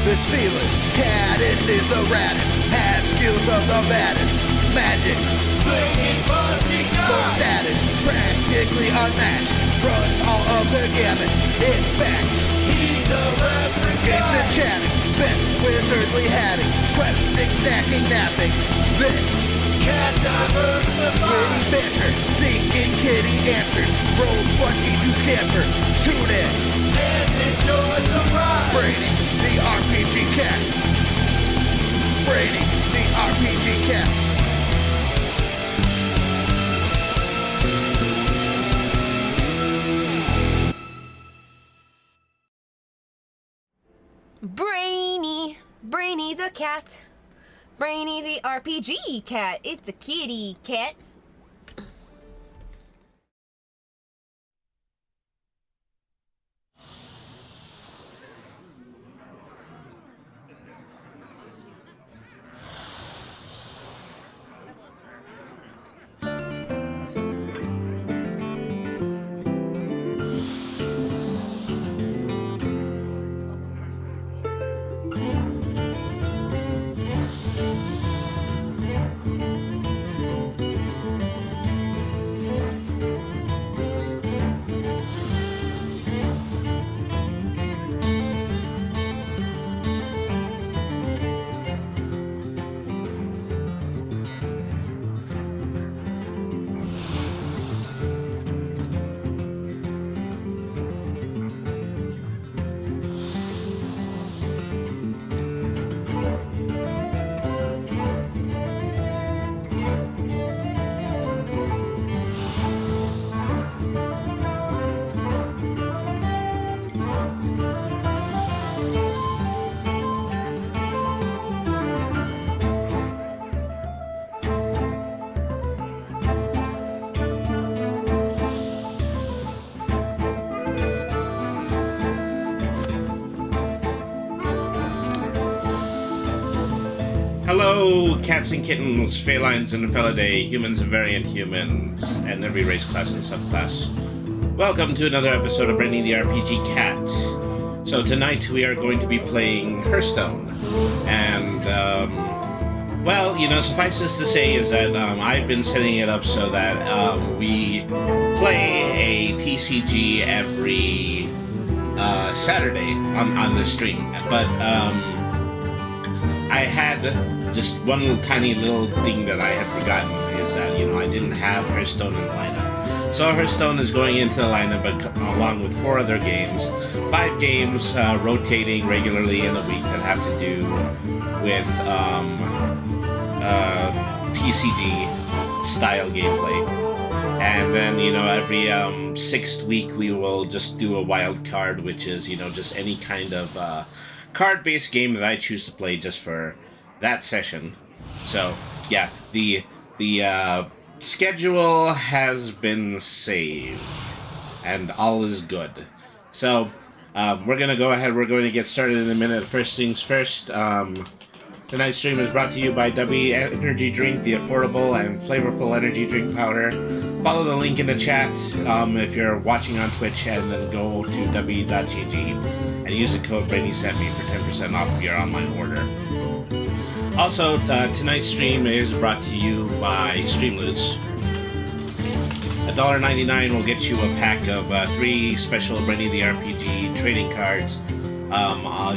This fearless caddis is the raddest, has skills of the baddest. Magic, Slinging buzzing no status, practically unmatched. Runs all of the gamut, in fact. He's a reference Games guy. and chatting, bent wizardly hatting, questing, stacking, napping. This Cat diversified. witty banter, seeking kitty answers. Roll 20 to scamper. Tune in, And enjoy the ride. Brady, the RPG cat. Brady, the RPG cat. Brainy the cat. Brainy the RPG cat. It's a kitty cat. Hello, cats and kittens, felines and felidae, humans and variant humans, and every race, class, and subclass. Welcome to another episode of Brainy the RPG Cat. So tonight we are going to be playing Hearthstone, and well, you know, suffices to say is that I've been setting it up so that we play a TCG every Saturday on the stream, but I had just one little tiny little thing that I had forgotten, is that, you know, I didn't have Hearthstone in the lineup. So Hearthstone is going into the lineup along with 4 other games, 5 games rotating regularly in a week that have to do with TCG style gameplay. And then, you know, every 6th week we will just do a wild card, which is, you know, just any kind of card-based game that I choose to play just for that session. So, yeah, the schedule has been saved, and all is good. So, we're gonna go ahead, we're going to get started in a minute. First things first, tonight's stream is brought to you by Dubby Energy Drink, the affordable and flavorful energy drink powder. Follow the link in the chat if you're watching on Twitch, and then go to w.gg and use the code BrainySentMe for 10% off of your online order. Also, tonight's stream is brought to you by Streamloots. $1.99 will get you a pack of 3 special Brainy the RPG trading cards.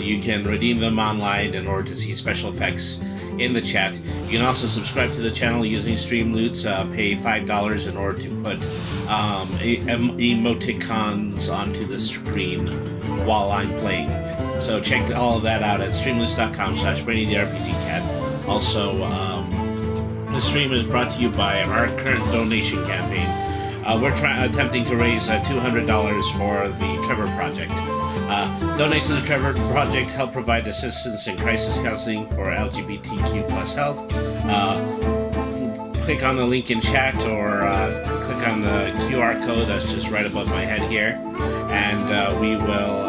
You can redeem them online in order to see special effects in the chat. You can also subscribe to the channel using Streamloots, pay $5 in order to put emoticons onto the screen while I'm playing. So check all of that out at streamloots.com/BrainyTheRPGCat. Also, the stream is brought to you by our current donation campaign. We're attempting to raise $200 for the Trevor Project. Donate to the Trevor Project, help provide assistance in crisis counseling for LGBTQ plus health. Click on the link in chat, or click on the QR code that's just right above my head here, and we will...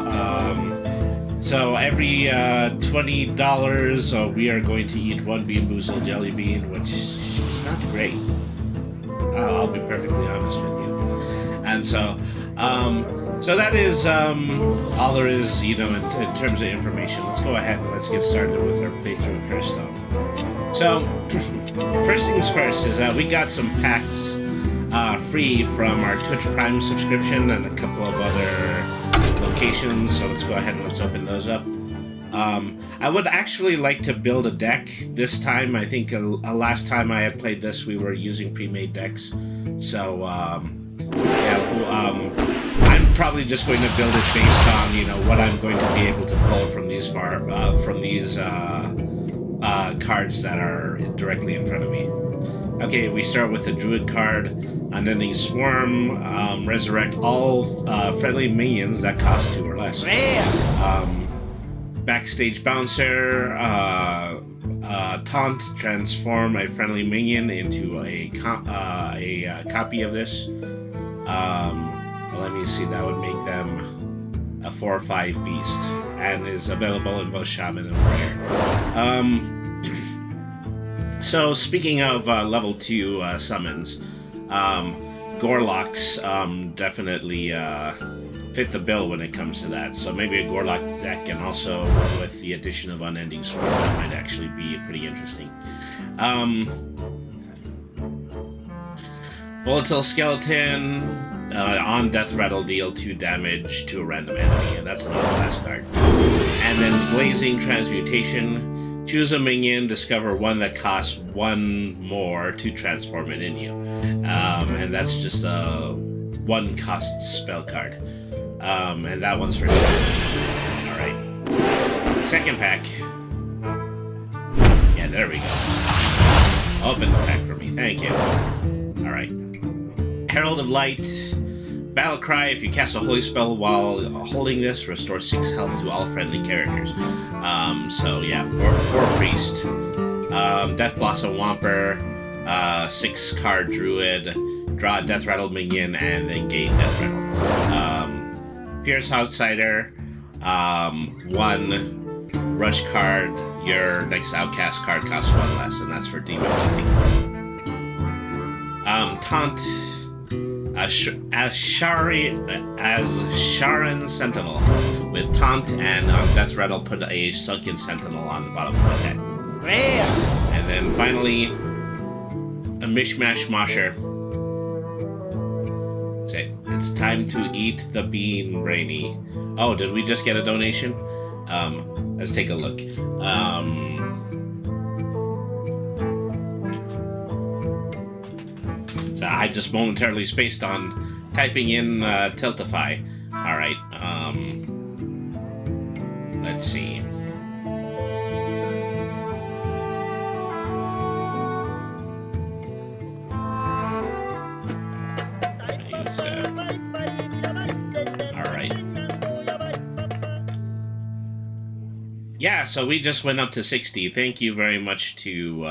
So every $20, we are going to eat 1 Bean Boozled jelly bean, which is not great. I'll be perfectly honest with you. And so, So that is all there is, you know, in terms of information. Let's go ahead and let's get started with our playthrough of Hearthstone. So, first things first is that we got some packs free from our Twitch Prime subscription and a couple of other locations. So let's go ahead and let's open those up. I would actually like to build a deck this time. I think last time I had played this, we were using pre-made decks. So, I'm probably just going to build it based on, you know, what I'm going to be able to pull from these cards that are directly in front of me. Okay, we start with the Druid card, Unending Swarm, resurrect all friendly minions that cost 2 or less. Backstage Bouncer, Taunt, transform a friendly minion into a copy of this. Let me see, that would make them a 4 or 5 beast, and is available in both Shaman and Warrior. So speaking of level 2 summons, Gorlocks definitely fit the bill when it comes to that. So maybe a Gorlock deck, and also with the addition of Unending Swarm, that might actually be pretty interesting. Volatile Skeleton, on Death Rattle, deal 2 damage to a random enemy, and that's another class card. And then Blazing Transmutation, choose a minion, discover one that costs 1 more to transform it in you. And that's just a 1 cost spell card. And that one's for sure. Alright. Second pack. Yeah, there we go. Open the pack for me, thank you. Alright. Herald of Light. Battle Cry, if you cast a holy spell while holding this, restore 6 health to all friendly characters. So yeah, 4 Priest. Death Blossom Whomper, 6 card Druid, draw a Death Rattle minion, and then gain Death Rattle. Fierce Outsider, 1 Rush card, your next Outcast card costs 1 less, and that's for Demon Hunting. Taunt, as Sharon Sentinel, with Taunt, and on Death Rattle put a Sunken Sentinel on the bottom of the deck. And then finally, a Mishmash Mosher. Say, it's time to eat the bean, Rainy. Oh, did we just get a donation? Let's take a look. So I just momentarily spaced on typing in Tiltify. Alright, let's see. Alright. Yeah, so we just went up to 60. Thank you very much to,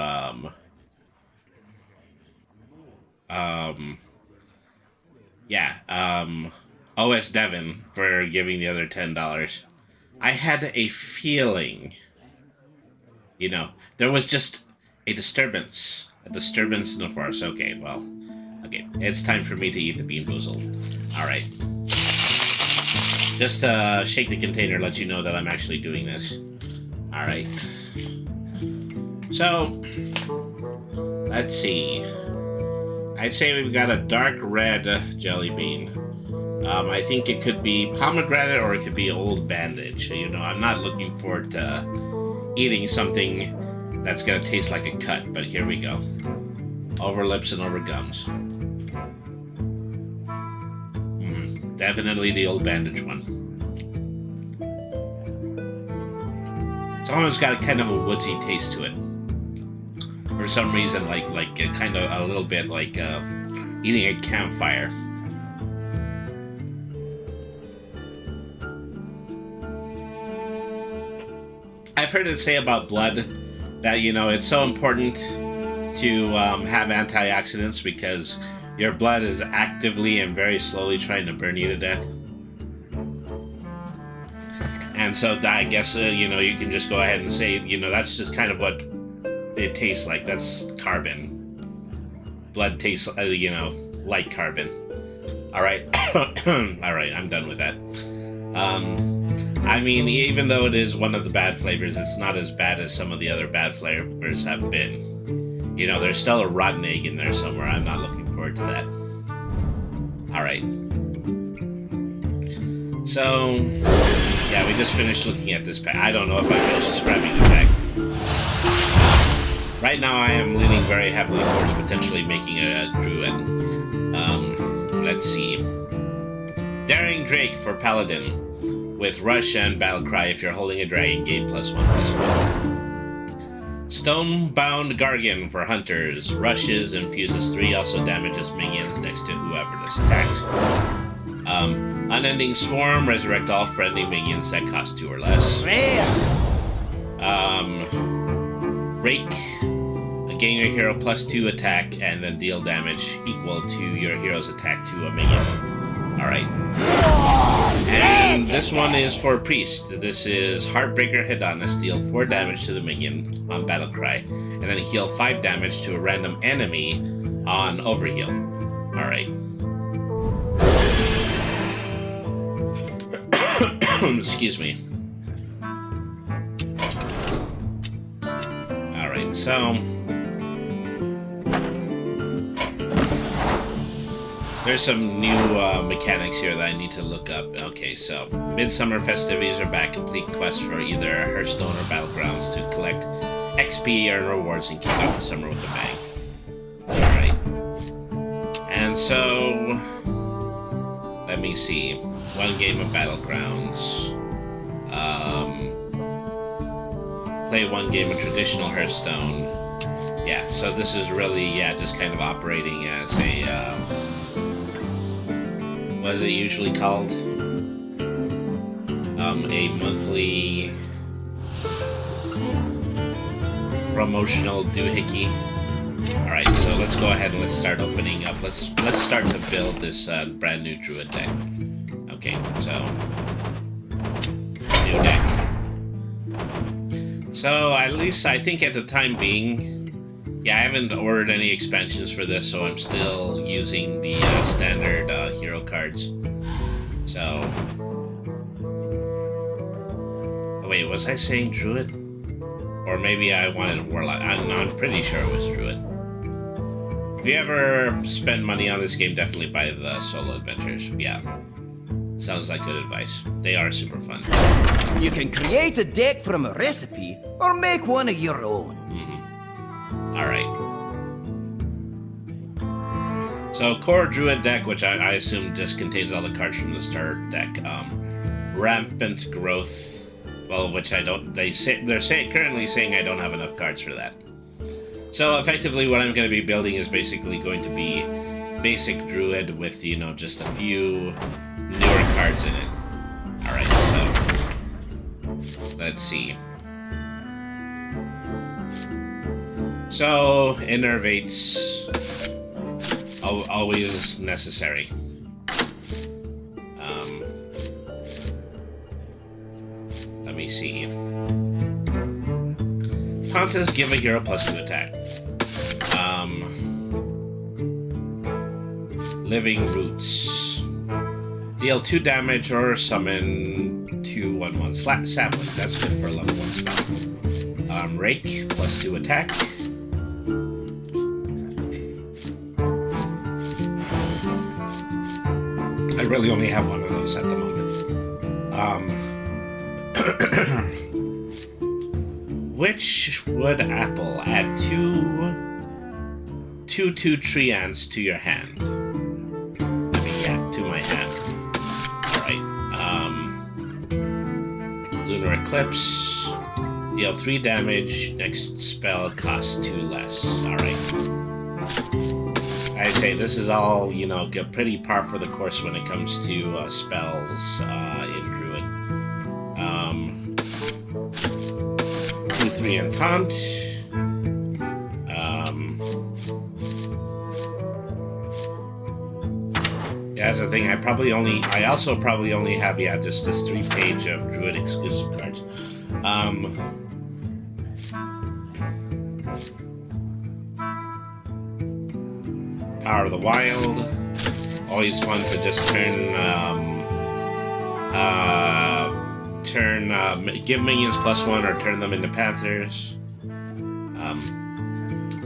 OS Devon for giving the other $10. I had a feeling, you know, there was just a disturbance in the forest. Okay, well, okay, it's time for me to eat the Bean Boozled. Alright. Just to shake the container, let you know that I'm actually doing this. Alright. So, let's see. I'd say we've got a dark red jelly bean. I think it could be pomegranate or it could be old bandage. You know, I'm not looking forward to eating something that's gonna taste like a cut, but here we go. Over lips and over gums. Definitely the old bandage one. It's almost got a kind of a woodsy taste to it. For some reason, like kind of a little bit like eating a campfire. I've heard it say about blood that, you know, it's so important to have antioxidants because your blood is actively and very slowly trying to burn you to death. And so I guess, you know, you can just go ahead and say, you know, that's just kind of what it tastes like. That's carbon. Blood tastes, you know, like carbon. Alright. Alright, I'm done with that. I mean, even though it is one of the bad flavors, it's not as bad as some of the other bad flavors have been. You know, there's still a rotten egg in there somewhere. I'm not looking forward to that. Alright. So, yeah, we just finished looking at this pack. I don't know if I finished describing the pack. Right now, I am leaning very heavily towards potentially making a druid. Let's see. Daring Drake for Paladin. With Rush and Battlecry if you're holding a dragon, gain +1/+1. Stonebound Gargan for Hunters. Rushes, infuses 3, also damages minions next to whoever this attacks. Unending Swarm, resurrect all friendly minions that cost 2 or less. Rake, gain your hero +2 attack and then deal damage equal to your hero's attack to a minion. Alright. And this one is for Priest. This is Heartbreaker Hedonist. Deal 4 damage to the minion on Battlecry, and then heal 5 damage to a random enemy on Overheal. Alright. Excuse me. Alright, so... there's some new mechanics here that I need to look up. Okay, so Midsummer Festivities are back. Complete quests for either Hearthstone or Battlegrounds to collect XP, earn rewards, and kick off the summer with a bang. Alright. And so... let me see. 1 game of Battlegrounds. Play 1 game of traditional Hearthstone. Yeah, so this is really, just kind of operating as a... what is it usually called? A monthly promotional doohickey. Alright, so let's go ahead and let's start opening up. Let's start to build this brand new druid deck. Okay, so new deck. So at least I think at the time being, yeah, I haven't ordered any expansions for this, so I'm still using the standard hero cards. So... oh, wait, was I saying Druid? Or maybe I wanted Warlock. I'm pretty sure it was Druid. If you ever spend money on this game, definitely buy the solo adventures. Yeah. Sounds like good advice. They are super fun. You can create a deck from a recipe, or make one of your own. Alright. So, core druid deck, which I assume just contains all the cards from the starter deck. Rampant growth, well, which I don't... they're currently saying I don't have enough cards for that. So, effectively, what I'm going to be building is basically going to be basic druid with, you know, just a few newer cards in it. Alright, so... let's see. So, innervates, always necessary. Let me see. Taunts give a hero +2 attack. Living Roots. Deal 2 damage or summon 2 1/1 sapling. That's good for a level 1 spell. Rake, +2 attack. I really only have one of those at the moment. Witchwood Apple. Add 2 treants to your hand. I mean, yeah, to my hand. Alright. Lunar Eclipse. Deal 3 damage. Next spell costs 2 less. Alright. I say this is all, you know, pretty par for the course when it comes to spells in Druid. 2/3 and Taunt. Yeah, that's the thing. I also probably only have, yeah, just this 3-page of Druid exclusive cards. Power of the Wild, always fun to just give minions +1 or turn them into Panthers.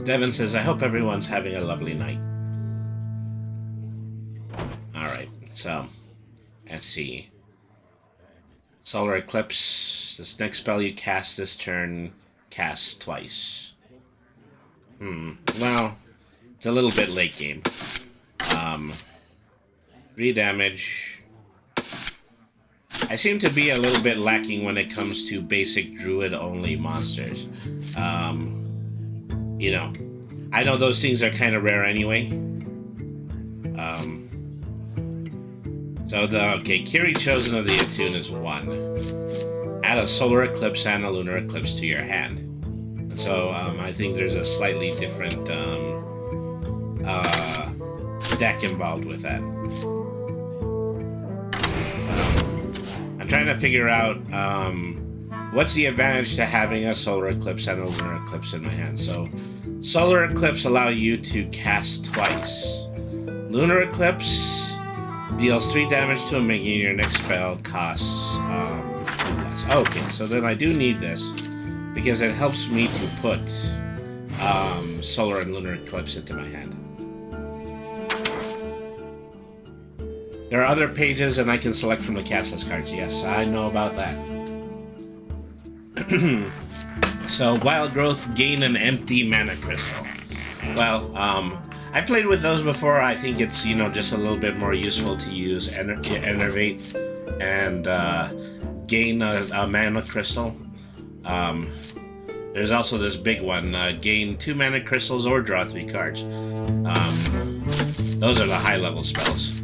Devin says, I hope everyone's having a lovely night. Alright, so, let's see. Solar Eclipse. This next spell you cast this turn, cast twice. Well, it's a little bit late game. 3 damage. I seem to be a little bit lacking when it comes to basic druid-only monsters. You know, I know those things are kind of rare anyway. Okay, Kiri Chosen of the Attune is 1. Add a Solar Eclipse and a Lunar Eclipse to your hand. And so I think there's a slightly different deck involved with that. I'm trying to figure out what's the advantage to having a Solar Eclipse and a Lunar Eclipse in my hand. So, Solar Eclipse allow you to cast twice. Lunar Eclipse deals 3 damage to a minion. Your next spell costs 2 less. Okay, so then I do need this because it helps me to put Solar and Lunar Eclipse into my hand. There are other pages and I can select from the cast list cards. Yes, I know about that. So, Wild Growth, gain an empty mana crystal. Well, I've played with those before. I think it's, you know, just a little bit more useful to use Enervate and gain a mana crystal. There's also this big one, gain 2 mana crystals or draw 3 cards. Those are the high level spells.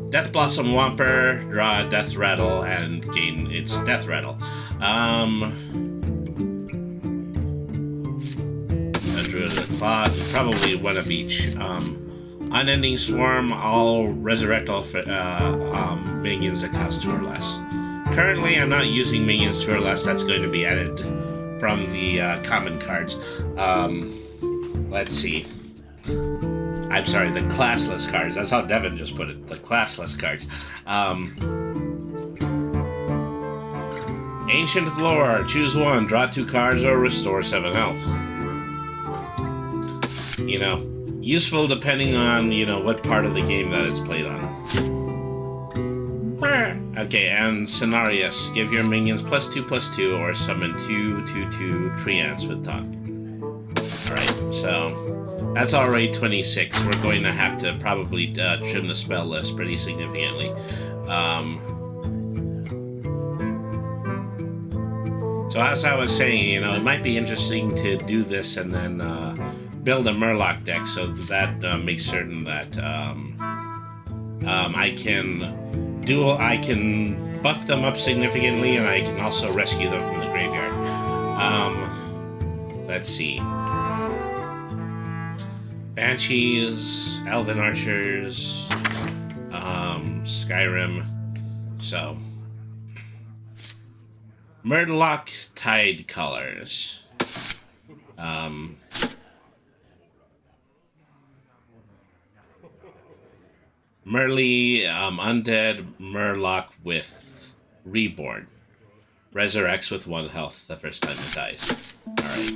Death Blossom Whomper, draw a Death Rattle, and gain its Death Rattle. Druid of the Cloth, probably one of each. Unending Swarm, I'll resurrect all minions that cost 2 or less. Currently, I'm not using minions 2 or less. That's going to be added from the common cards. Let's see. I'm sorry, the classless cards. That's how Devin just put it. The classless cards. Ancient of Lore. Choose 1. Draw 2 cards or restore 7 health. You know, useful depending on, you know, what part of the game that it's played on. Okay, and Cenarius. Give your minions +2/+2 or summon 2/2/2 Treants with Taunt. Alright, so that's already 26. We're going to have to probably trim the spell list pretty significantly. So as I was saying, you know, it might be interesting to do this and then build a Murloc deck so that makes certain that I can buff them up significantly and I can also rescue them from the graveyard. Let's see. Banshees, Elven Archers, Skyrim. So, Murloc Tide Colors. Merly, Undead Murloc with Reborn. Resurrects with 1 health the first time it dies. Alright.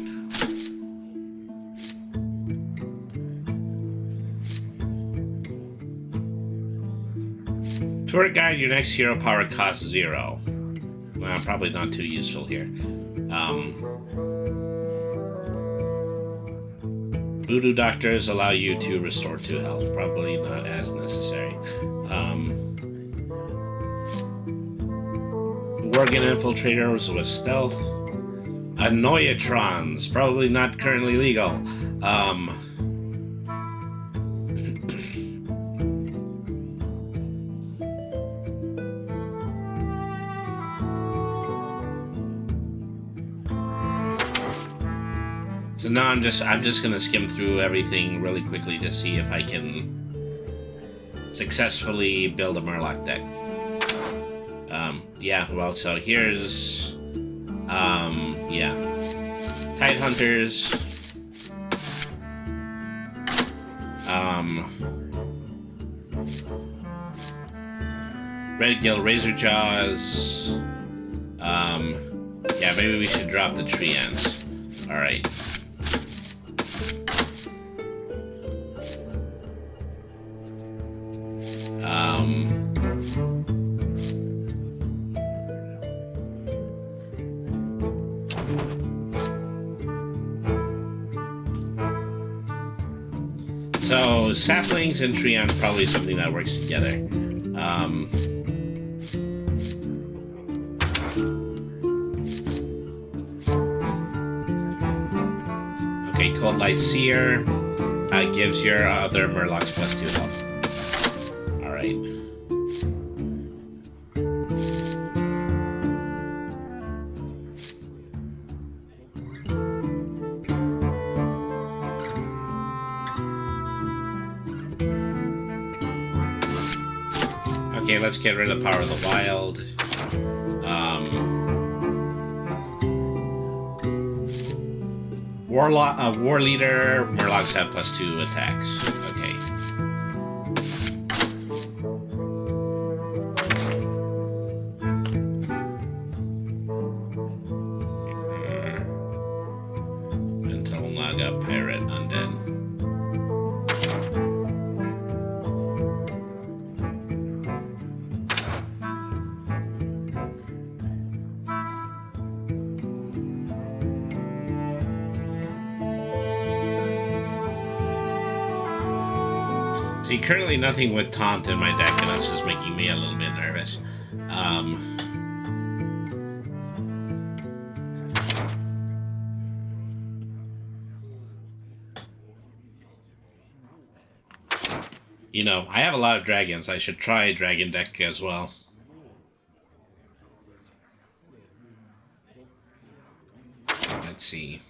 Tour Guide, your next hero power costs 0. Well, probably not too useful here. Voodoo Doctors allow you to restore 2 health. Probably not as necessary. Worgen Infiltrators with stealth. Annoyatrons, probably not currently legal. So now I'm just gonna skim through everything really quickly to see if I can successfully build a Murloc deck. Yeah, well, so here's yeah. Tide Hunters. Red Gill, Razor Jaws. Yeah, maybe we should drop the tree ants. Alright. So, saplings and tree ants probably something that works together. Okay, Cold Light Seer gives your other Murlocs +2 health. Alright. Okay, let's get rid of Power of the Wild. War Leader, Murlocs have +2 attacks. Okay. Mental Naga, Pirate, Undead. See, currently nothing with Taunt in my deck, and that's just making me a little bit nervous. You know, I have a lot of dragons. I should try dragon deck as well. Let's see.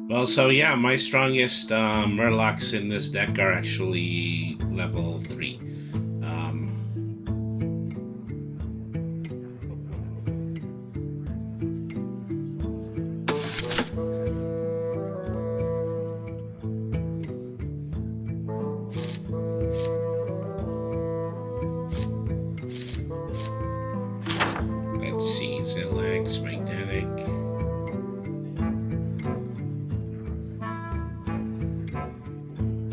Well, so yeah, my strongest Murlocs in this deck are actually level 3. Let's see, Zillax, Magnetic.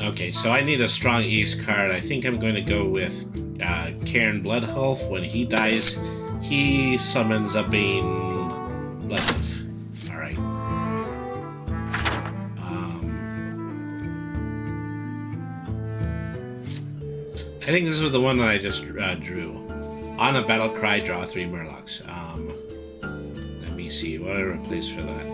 Okay, so I need a strong ace card. I think I'm going to go with Cairn Bloodhulf. When he dies, he summons a Bane Bloodhulf. Alright. I think this was the one that I just drew. On a battle cry, draw 3 Murlocs. Let me see, what do I replace for that?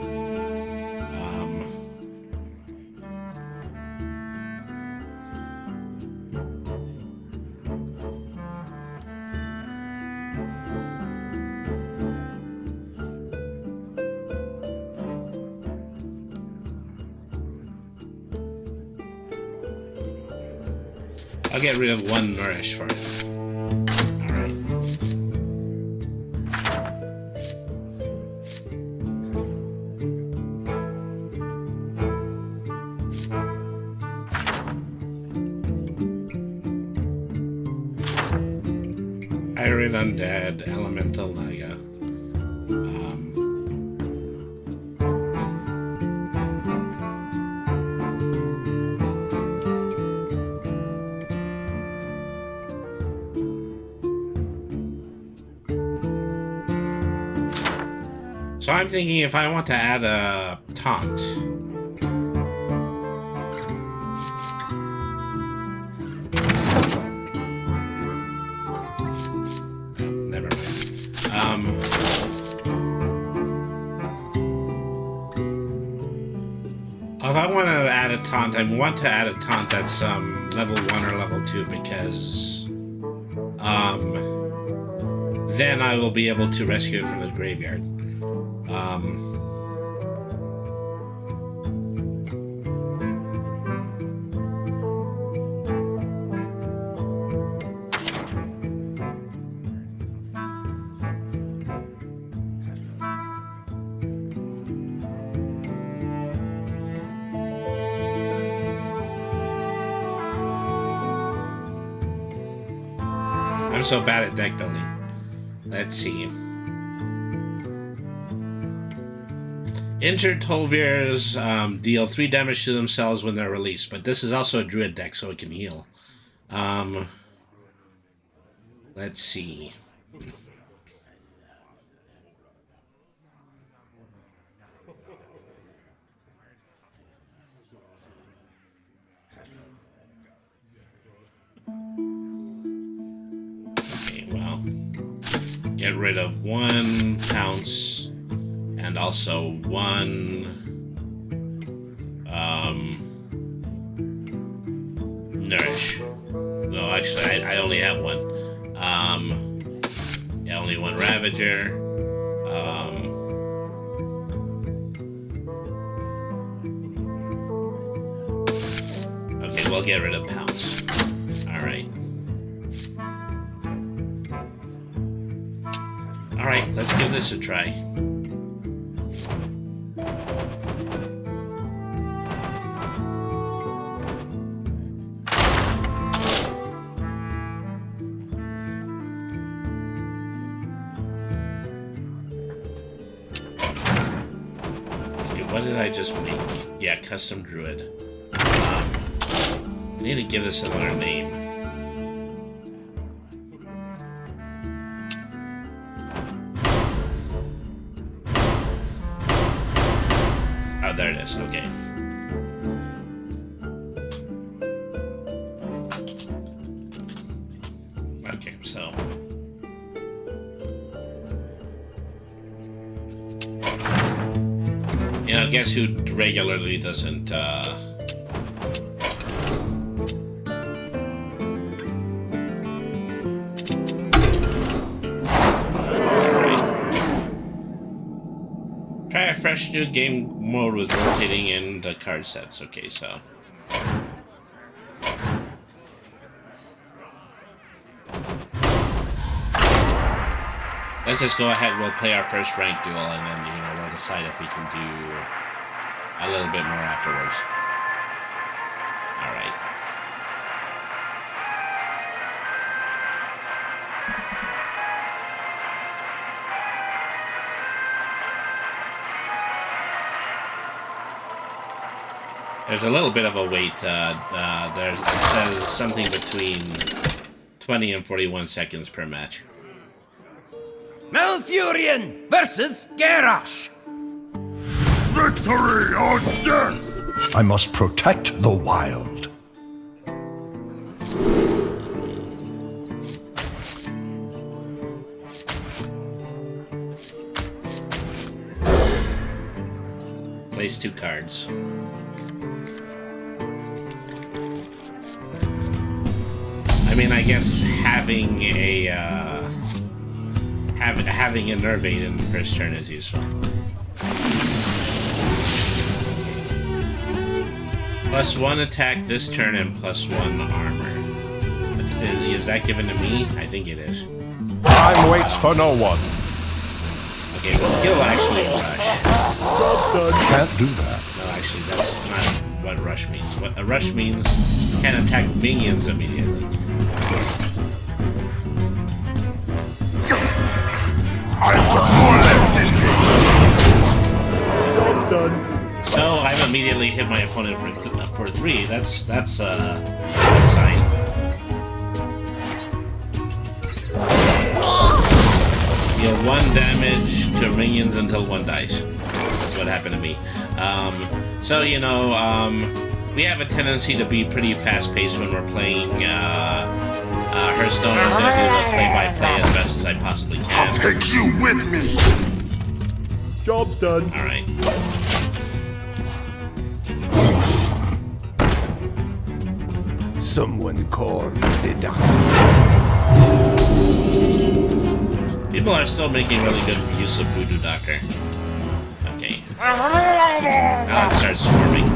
I'll get rid of 1 Nourish for it. Alright. Pirate Undead, Elemental Naga. So I'm thinking if I want to add a taunt. Never mind. If I want to add a taunt, I want to add a taunt that's level 1 or level 2 because then I will be able to rescue it from the graveyard. I'm so bad at deck building. Let's see. Injured Tolvirs deal 3 damage to themselves when they're released, but this is also a druid deck, so it can heal. Let's see. Well, get rid of 1 pounce and also 1 nourish. No, actually, I only have 1. Yeah, only 1 ravager. Okay, we'll get rid of pounce. All right. Alright, let's give this a try. Okay, what did I just make? Yeah, custom druid. I need to give this another name. There it is, okay. Okay, so... You know, guess who regularly doesn't, Try a fresh new game mode with rotating in the card sets. Okay, so. Let's just go ahead, we'll play our first ranked duel, and then, you know, we'll decide if we can do a little bit more afterwards. Alright. There's a little bit of a wait. It says something between 20 and 41 seconds per match. Malfurion versus Garrosh. Victory or death! I must protect the wild. Place 2 cards. I mean, I guess having a having a Nervate in the first turn is useful. +1 attack this turn and +1 armor. Is that given to me? I think it is. Time waits for no one. Okay, well, he'll actually rush. Can't do that. No, actually, that's not what rush means. What a rush means can attack minions immediately. I've got more left in me! Job's done. So I've immediately hit my opponent for 3. That's a good sign. Deal 1 damage to minions until 1 dies. That's what happened to me. So you know, we have a tendency to be pretty fast-paced when we're playing Hearthstone. I'm gonna do the play-by-play as best as I possibly can. I'll take you with me! Job's done. All right. Someone call the doctor. People are still making really good use of Voodoo Doctor. Okay. Now it starts swarming.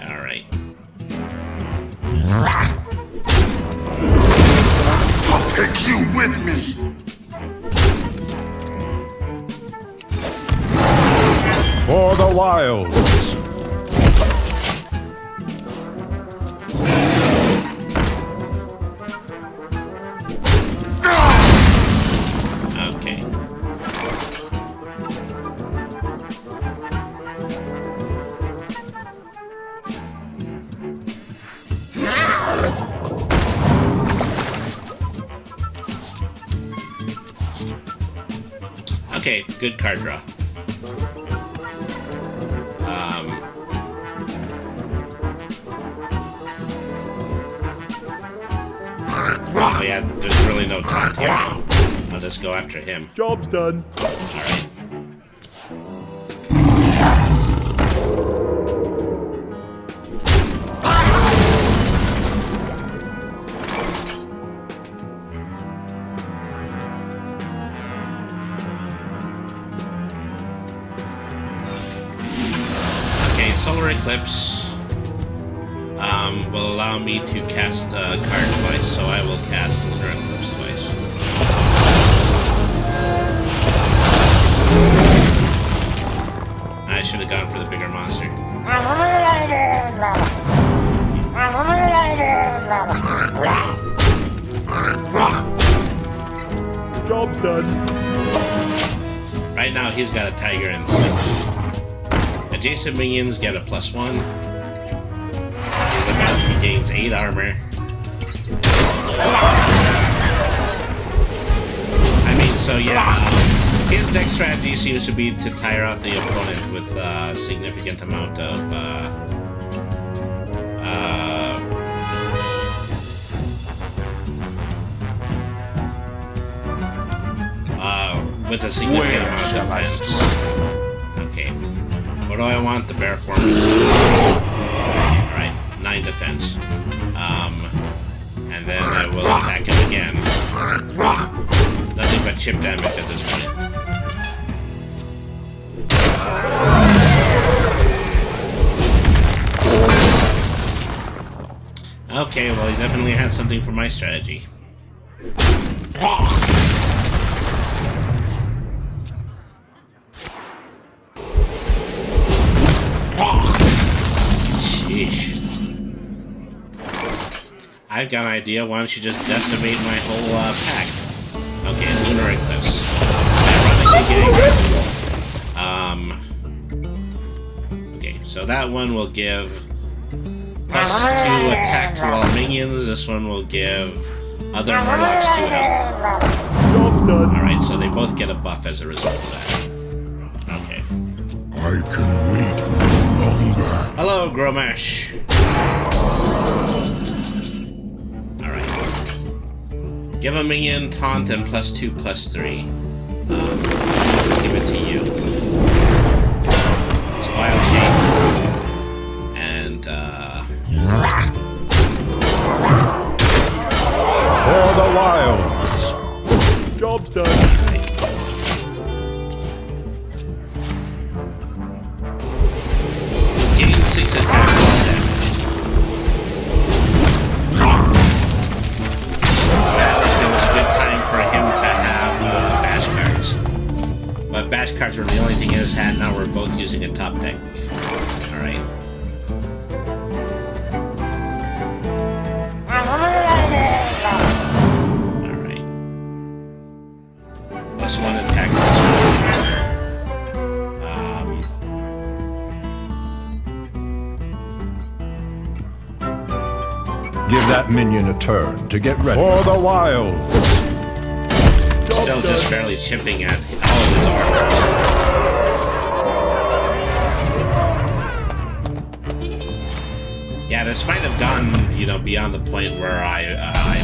Alright. I'll take you with me! For the wilds. Okay, good card draw. Oh yeah, there's really no taunt here. I'll just go after him. Job's done. Alright. Okay, Solar Eclipse will allow me to cast a card twice, so I will cast Lunar Eclipse twice. I should have gone for the bigger monster. Job's done. Right now, he's got a Tiger and 6. Adjacent minions get a +1. He gains 8 armor. I mean, so yeah, his next strategy seems to be to tire out the opponent with a significant amount of with a significant amount of defense. Okay, what do I want? The bear form. Alright, 9 defense. And then I will attack him again. Nothing but chip damage at this point. Okay, well, he definitely had something for my strategy. Sheesh. I've got an idea. Why don't you just decimate my whole pack? Okay, Lunar Eclipse. Okay, so that one will give +2 attack to all minions. This one will give other Murlocs 2 health. Job's done. Alright, so they both get a buff as a result of that. Okay. I can wait no longer. Hello, Gromash. Alright. Give a minion taunt and +2/+3. Let's give it to you. It's Wild Shape. And, For the wilds. Job's done. gain 6 attack roll damage. Well, it was a good time for him to have bash cards. But bash cards were the only thing in his hand. Now we're both using a top deck. Alright. Alright. +1 attack. Give that minion a turn to get ready. For the wilds. Still just barely chipping at all of his armor. Yeah, this might have gone, you know, beyond the point where I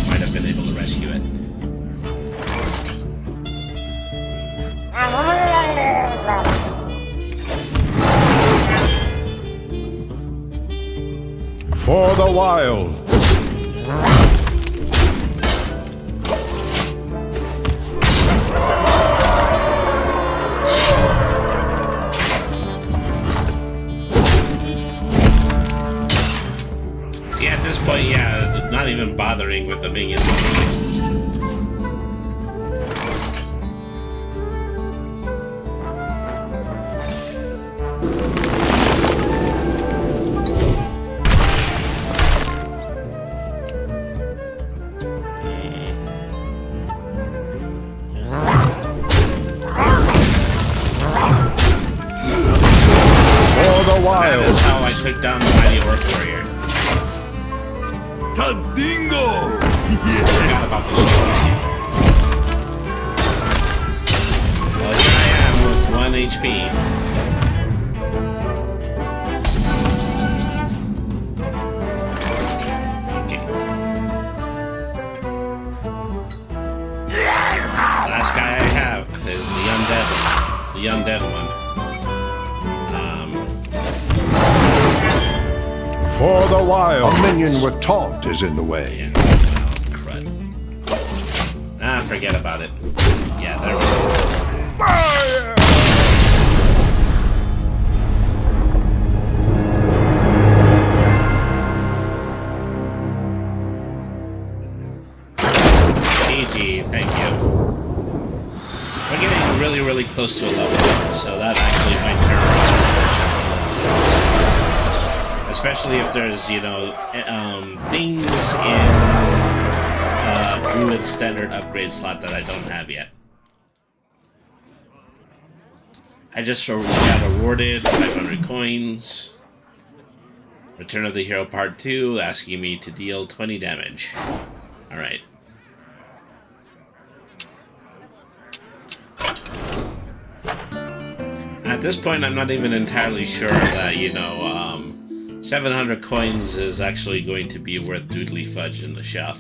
might have been able to rescue it. For the wilds. See, at this point, yeah, not even bothering with the minions. That is how I took down the mighty orc warrior. Tazdingo! Forgot about the shields. Well, here I am. HP. Okay. Last guy I have is the undead one. For the wild, a minion with taunt is in the way. Yeah, oh, crud. Ah, forget about it. Yeah, there we go. GG, thank you. We're getting really, really close to a level, so that actually might turn around. Especially if there's, you know, things in Druid standard upgrade slot that I don't have yet. I just got awarded 500 coins. Return of the Hero Part 2, asking me to deal 20 damage. Alright. At this point, I'm not even entirely sure that, you know, 700 coins is actually going to be worth doodly fudge in the shop.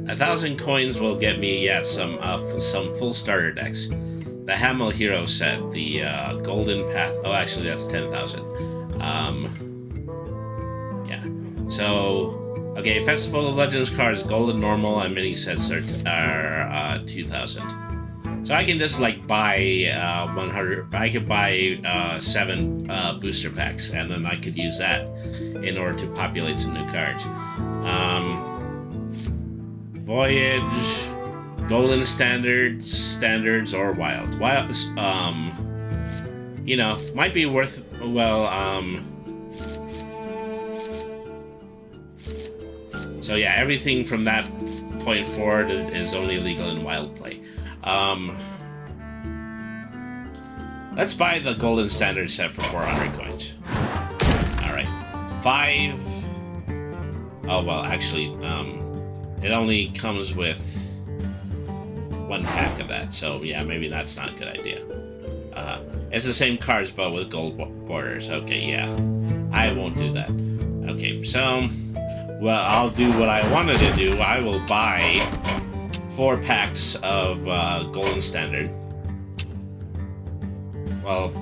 1,000 coins will get me, yeah, some full starter decks. The Hamel Hero set, the Golden Path. Oh, actually, that's 10,000. Yeah. So. Okay, Festival of Legends cards, Golden Normal, and mini sets are 2,000. So I can just like buy 100. I could buy 7 booster packs, and then I could use that in order to populate some new cards. Voyage, Golden Standards, or Wild. You know, might be worth. Well, So yeah, everything from that point forward is only legal in wild play. Let's buy the Golden Standard set for 400 coins. Alright. 5... Oh, well, actually, it only comes with 1 pack of that, so yeah, maybe that's not a good idea. It's the same cards, but with gold borders. Okay, yeah. I won't do that. Okay, so... Well, I'll do what I wanted to do. I will buy 4 packs of Golden Standard. Well,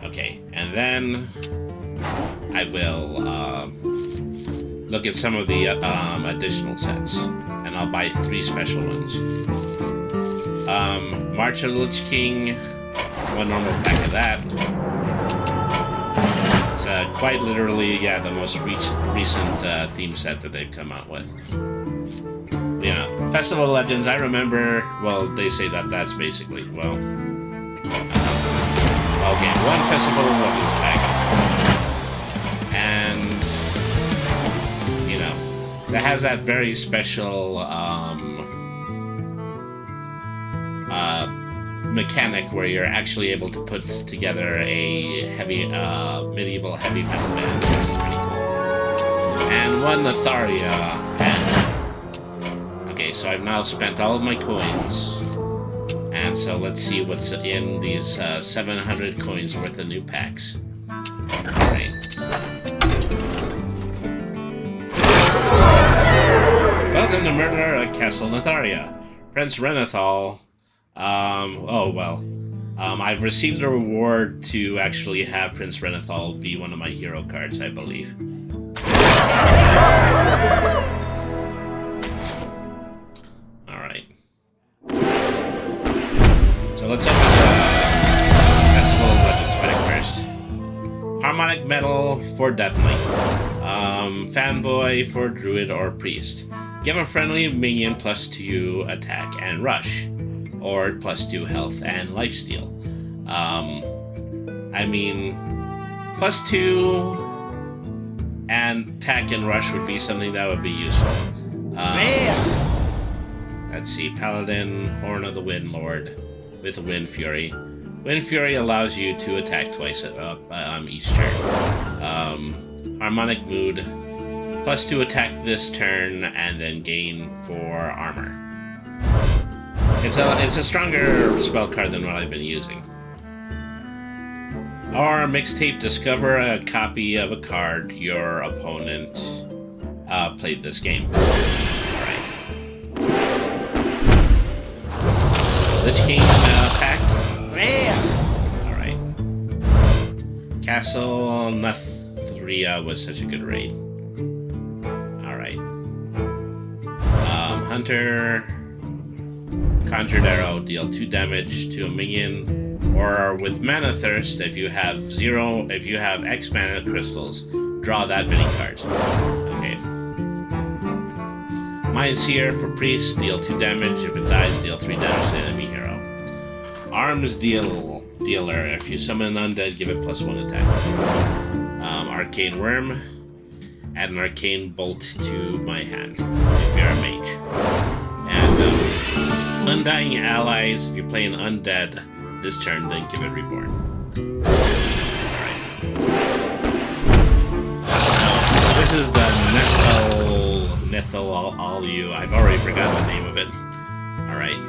okay, and then I will look at some of the additional sets, and I'll buy 3 special ones. March of the Lich King, 1 normal pack of that. Quite literally, yeah, the most recent theme set that they've come out with. You know, Festival of Legends, I remember, well, they say that that's basically, well... okay, 1 Festival of Legends pack. And, you know, that has that very special, mechanic where you're actually able to put together a heavy medieval heavy metal band, which is pretty cool. And 1 Netharia pen. Okay, so I've now spent all of my coins, and so let's see what's in these 700 coins worth of new packs. Alright. Welcome to Murder at Castle Netharia. Prince Renethal. I've received a reward to actually have Prince Renethal be one of my hero cards, I believe. Alright. So let's open the Festival of Legends pack first. Harmonic Metal for Death Knight. Fanboy for Druid or Priest. Give a friendly minion +2 attack and rush, or +2 health and lifesteal. I mean, +2 and attack and rush would be something that would be useful. Let's see, Paladin, Horn of the Wind Lord with Wind Fury. Wind Fury allows you to attack twice each turn. Harmonic Mood. +2 attack this turn, and then gain 4 armor. It's a stronger spell card than what I've been using. Or mixtape, discover a copy of a card your opponent played this game. Alright. Lich King attack. Alright. Castle Nathria was such a good raid. Alright. Hunter. Conjured Arrow, deal 2 damage to a minion. Or with Mana Thirst, if you have X mana crystals, draw that many cards. Okay. Mind Seer for Priest, deal 2 damage. If it dies, deal 3 damage to enemy hero. Arms Dealer, if you summon an undead, give it +1 attack. Arcane Worm, add an Arcane Bolt to my hand, if you're a mage. And Undying Allies, if you play an undead this turn, then give it Reborn. Alright. This is the Nethal I've already forgotten the name of it. Alright.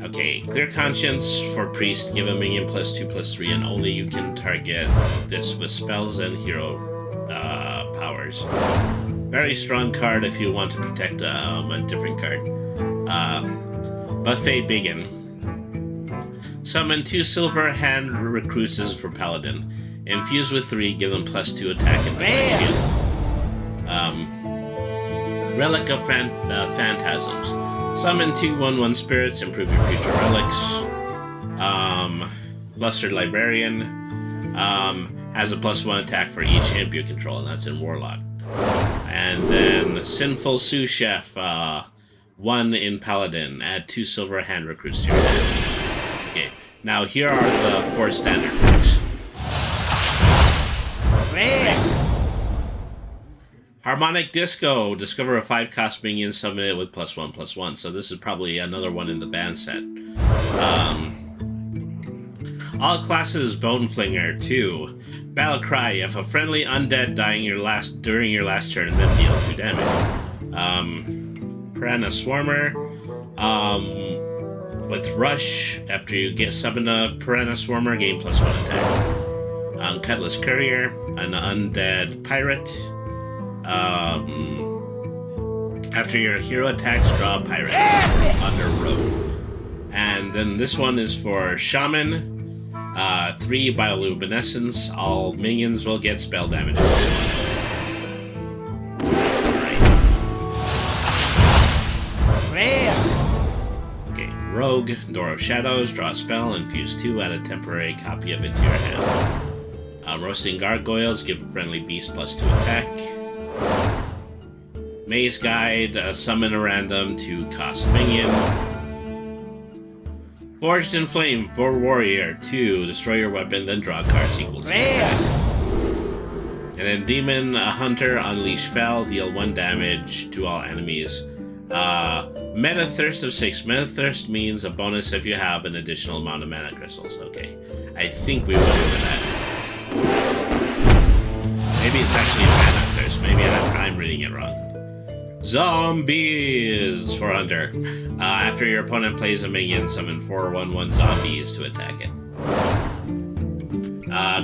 Okay, Clear Conscience for Priest, give a minion +2/+3, and only you can target this with spells and hero powers. Very strong card if you want to protect a different card. Buffet Biggin. Summon 2 silver hand recruits for Paladin. Infuse with 3, give them +2 attack and shield. Relic of Phantasms. Summon 2 1/1 spirits, improve your future relics. Flustered Librarian. Has a +1 attack for each imp you control, and that's in Warlock. And then Sinful Sous Chef, 1 in Paladin. Add 2 silver hand recruits to your hand. Okay, now here are the 4 standard packs. Harmonic Disco, discover a 5-cost minion, summon it with +1/+1. So this is probably another one in the band set. All classes Bone Flinger 2. Battle Cry, if a friendly undead dying during your last turn, then deal 2 damage. Piranha Swarmer. With Rush, after you summon a Piranha Swarmer, gain +1 attack. Cutlass Courier, an undead pirate. After your hero attacks, draw a pirate under road. And then this one is for Shaman. 3 bioluminescence. All minions will get spell damage. Okay, Rogue, Door of Shadows, draw a spell, infuse 2, add a temporary copy of it to your hand. Roasting Gargoyles, give a friendly beast +2 attack. Maze Guide, summon a random 2-cost minion. Forged in Flame for Warrior 2, destroy your weapon, then draw cards equal to your attack. And then Demon Hunter, unleash Fel, deal 1 damage to all enemies. Meta Thirst of 6. Meta Thirst means a bonus if you have an additional amount of mana crystals. Okay, I think we went over that. Maybe it's actually Mana Thirst. Maybe I'm reading it wrong. Zombies for Hunter. After your opponent plays a minion, summon 4 1/1 zombies to attack it.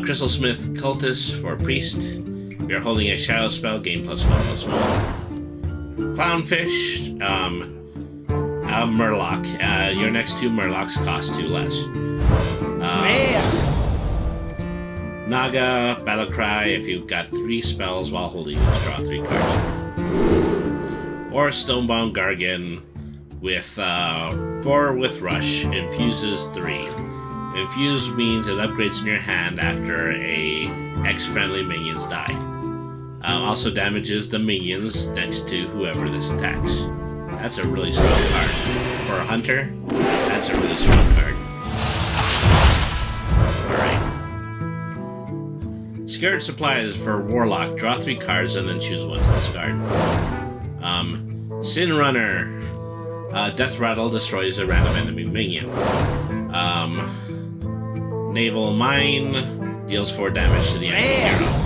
Crystal Smith Cultist for Priest. If you're holding a shadow spell, gain +1/+1. Clownfish, Murloc. Your next 2 Murlocs cost 2 less. Naga, Battlecry, if you've got 3 spells while holding this, draw 3 cards. Or Stonebound Gargan with 4 with Rush, infuses 3. Infuse means it upgrades in your hand after a X-friendly minions die. Also damages the minions next to whoever this attacks. That's a really strong card. For a Hunter, that's a really strong card. Alright. Scared Supplies for Warlock. Draw 3 cards and then choose 1 to discard. Sin Runner. Death Rattle destroys a random enemy minion. Naval Mine. Deals 4 damage to the enemy hero.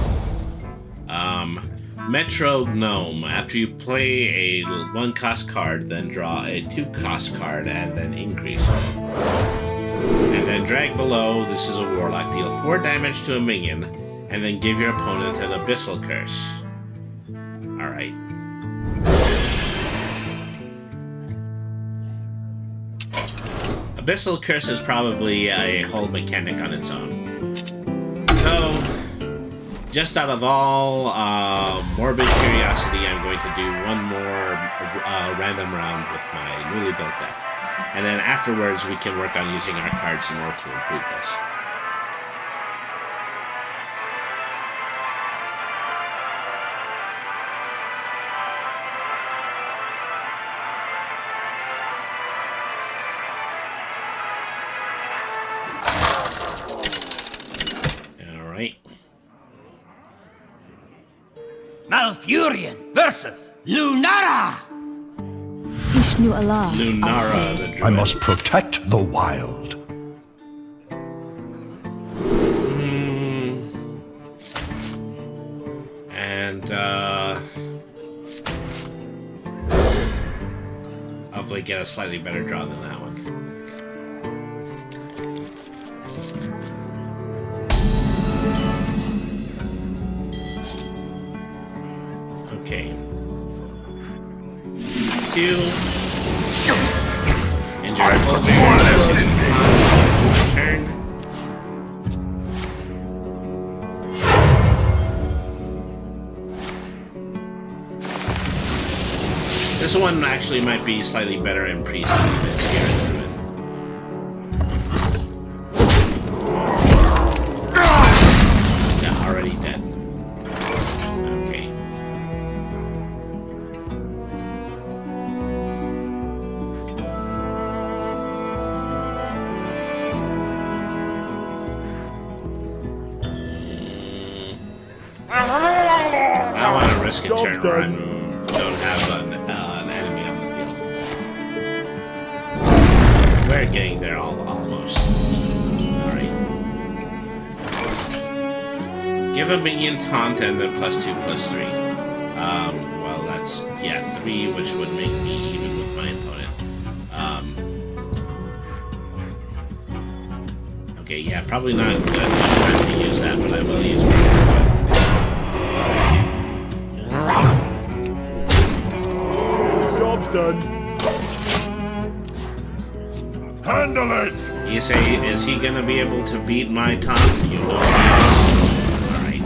Metro Gnome. After you play a 1-cost card, then draw a 2-cost card and then increase it. And then drag below. This is a Warlock. Deal 4 damage to a minion, and then give your opponent an Abyssal Curse. Alright. Abyssal Curse is probably a whole mechanic on its own. So, just out of all morbid curiosity, I'm going to do one more random round with my newly built deck. And then afterwards, we can work on using our cards in order to improve this. Malfurion versus Lunara! Ishnu Allah. Lunara, the druid. I must protect the wild. And, hopefully get a slightly better draw than that one. Okay. 2. Injure a full turn. This one actually might be slightly better in Priest than it is here in Druid. Yeah, already dead. Okay. I want to risk a turn where I don't have an enemy on the field. We're getting there almost. Alright. Give a minion taunt and then +2/+3. Well, that's, yeah, 3, which would make me even with my opponent. Okay, yeah, probably not good time to use that, but I will use it. Job's done. Handle it! You say, is he gonna be able to beat my taunt? You know. Alright.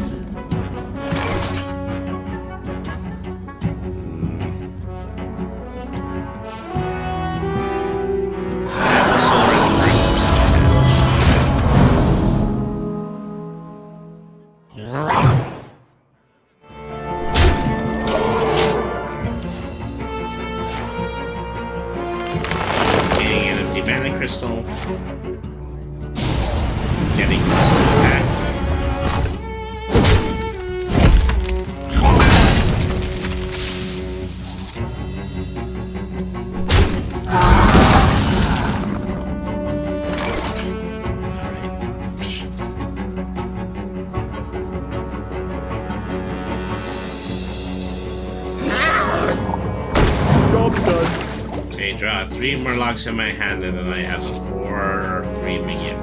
Mana crystal. Getting plus 2 attack. Job's done. Okay, draw 3 Murlocs in my hand, and then I have a 4/3 minion.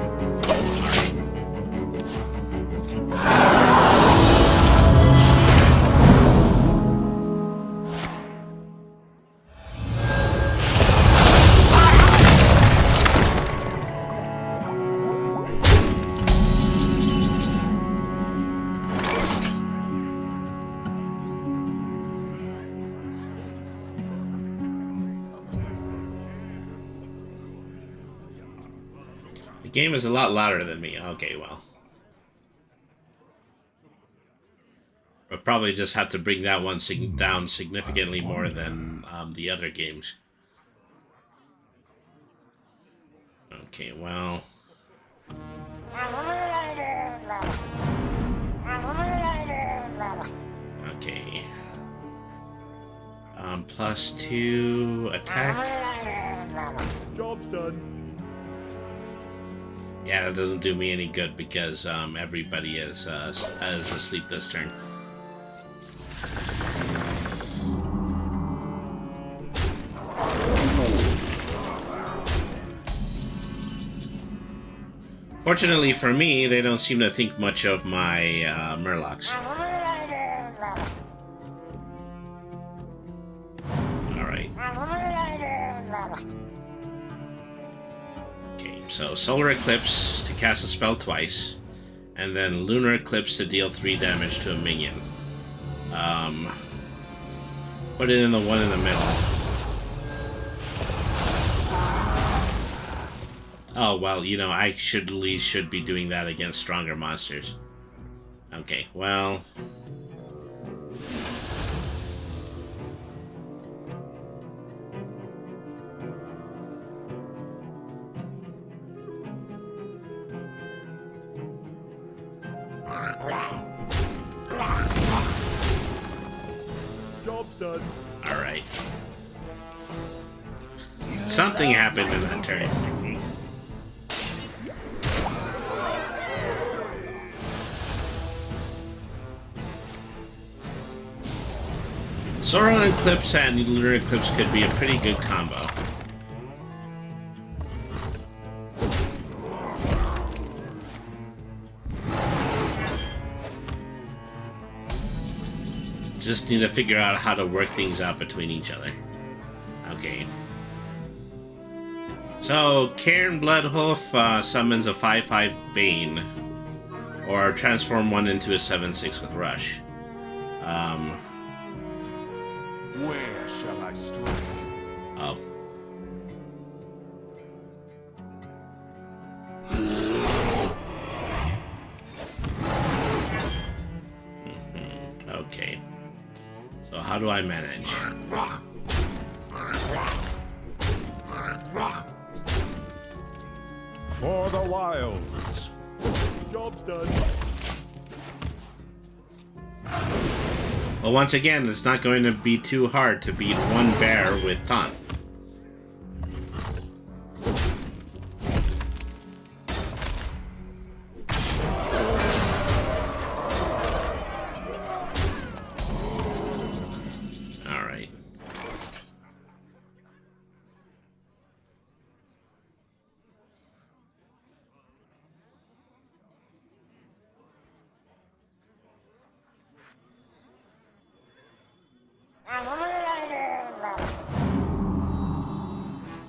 The game is a lot louder than me. Okay, well. We'll probably just have to bring that one down significantly more than the other games. Okay, well. Okay. +2 attack. Job's done. Yeah, that doesn't do me any good because everybody is asleep this turn. Fortunately for me, they don't seem to think much of my Murlocs. Alright. Okay, so Solar Eclipse to cast a spell twice, and then Lunar Eclipse to deal 3 damage to a minion. Put it in the one in the middle. Oh, well, you know, I should be doing that against stronger monsters. Okay, well... Job's done. Alright. Something happened in that turn. Solar Eclipse and Lunar Eclipse could be a pretty good combo. Just need to figure out how to work things out between each other. Okay. So, Cairn Bloodhoof summons a 5/5 Bane. Or transform one into a 7/6 with Rush. Where shall I strike? Oh. Okay. So how do I manage? For the wilds. Job's done. Well, once again, it's not going to be too hard to beat one bear with taunt. Alright.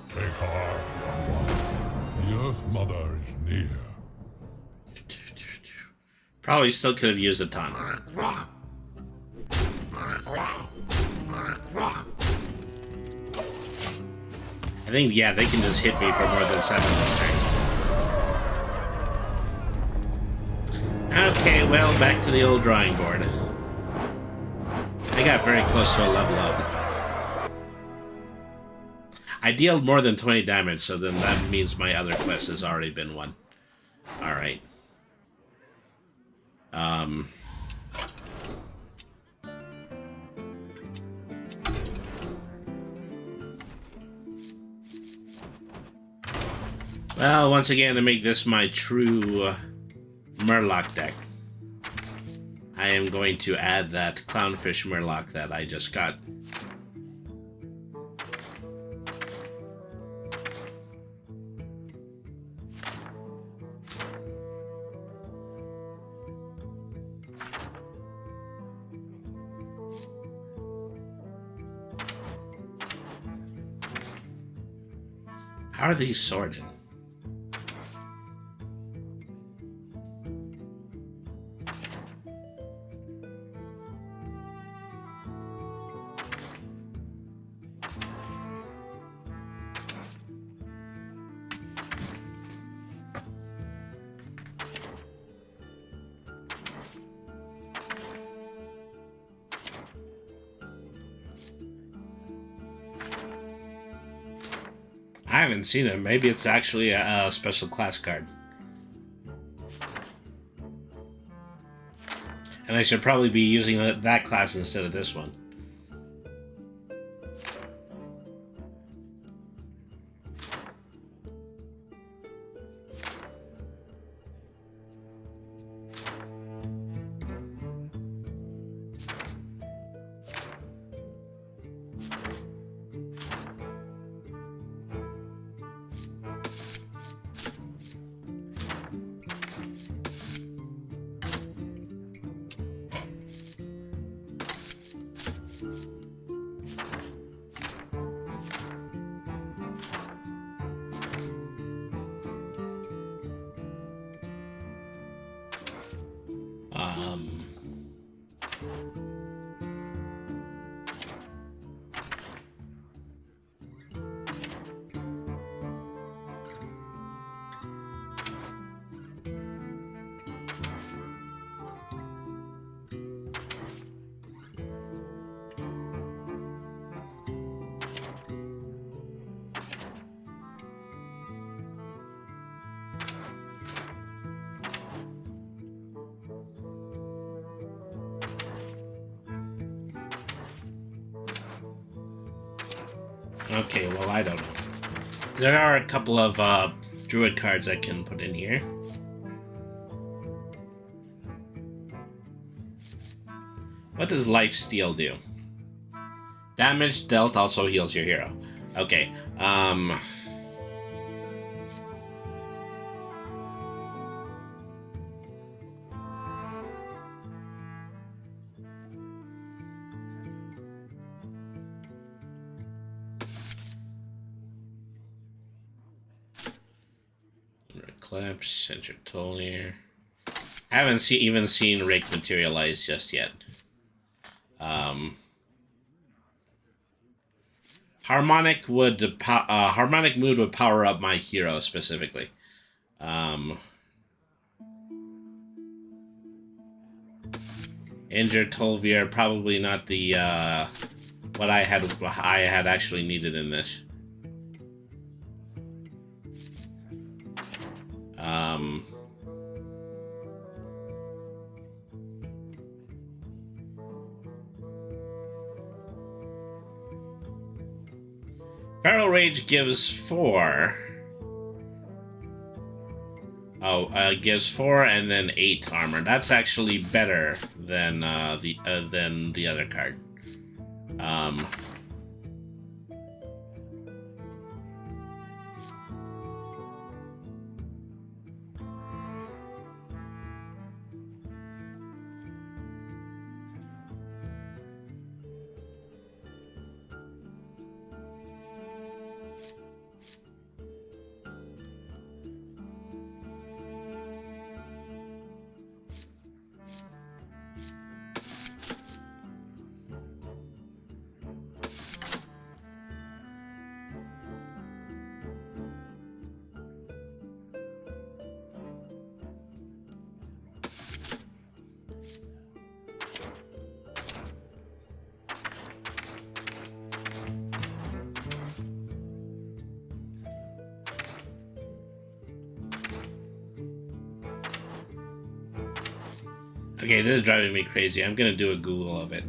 Take heart, young one. The Earth Mother is near. Probably still could have used a taunt. I think, yeah, they can just hit me for more than 7 this turn. Okay, well, back to the old drawing board. I got very close to a level up. I dealt more than 20 damage, so then that means my other quest has already been won. Alright. Well, once again, to make this my true Murloc deck, I am going to add that Clownfish Murloc that I just got. How are these sorted? I haven't seen it. Maybe it's actually a special class card. And I should probably be using that class instead of this one. Okay, well, I don't know. There are a couple of druid cards I can put in here. What does Lifesteal do? Damage dealt also heals your hero. Okay, Eclipse, Enter Tolnir. I haven't even seen Rake materialize just yet. Harmonic Mood would power up my hero specifically. Injured Tolvir, probably not the what I had actually needed in this. Feral Rage gives 4. Oh, gives 4 and then 8 armor. That's actually better than the other card. Okay, this is driving me crazy. I'm gonna do a Google of it.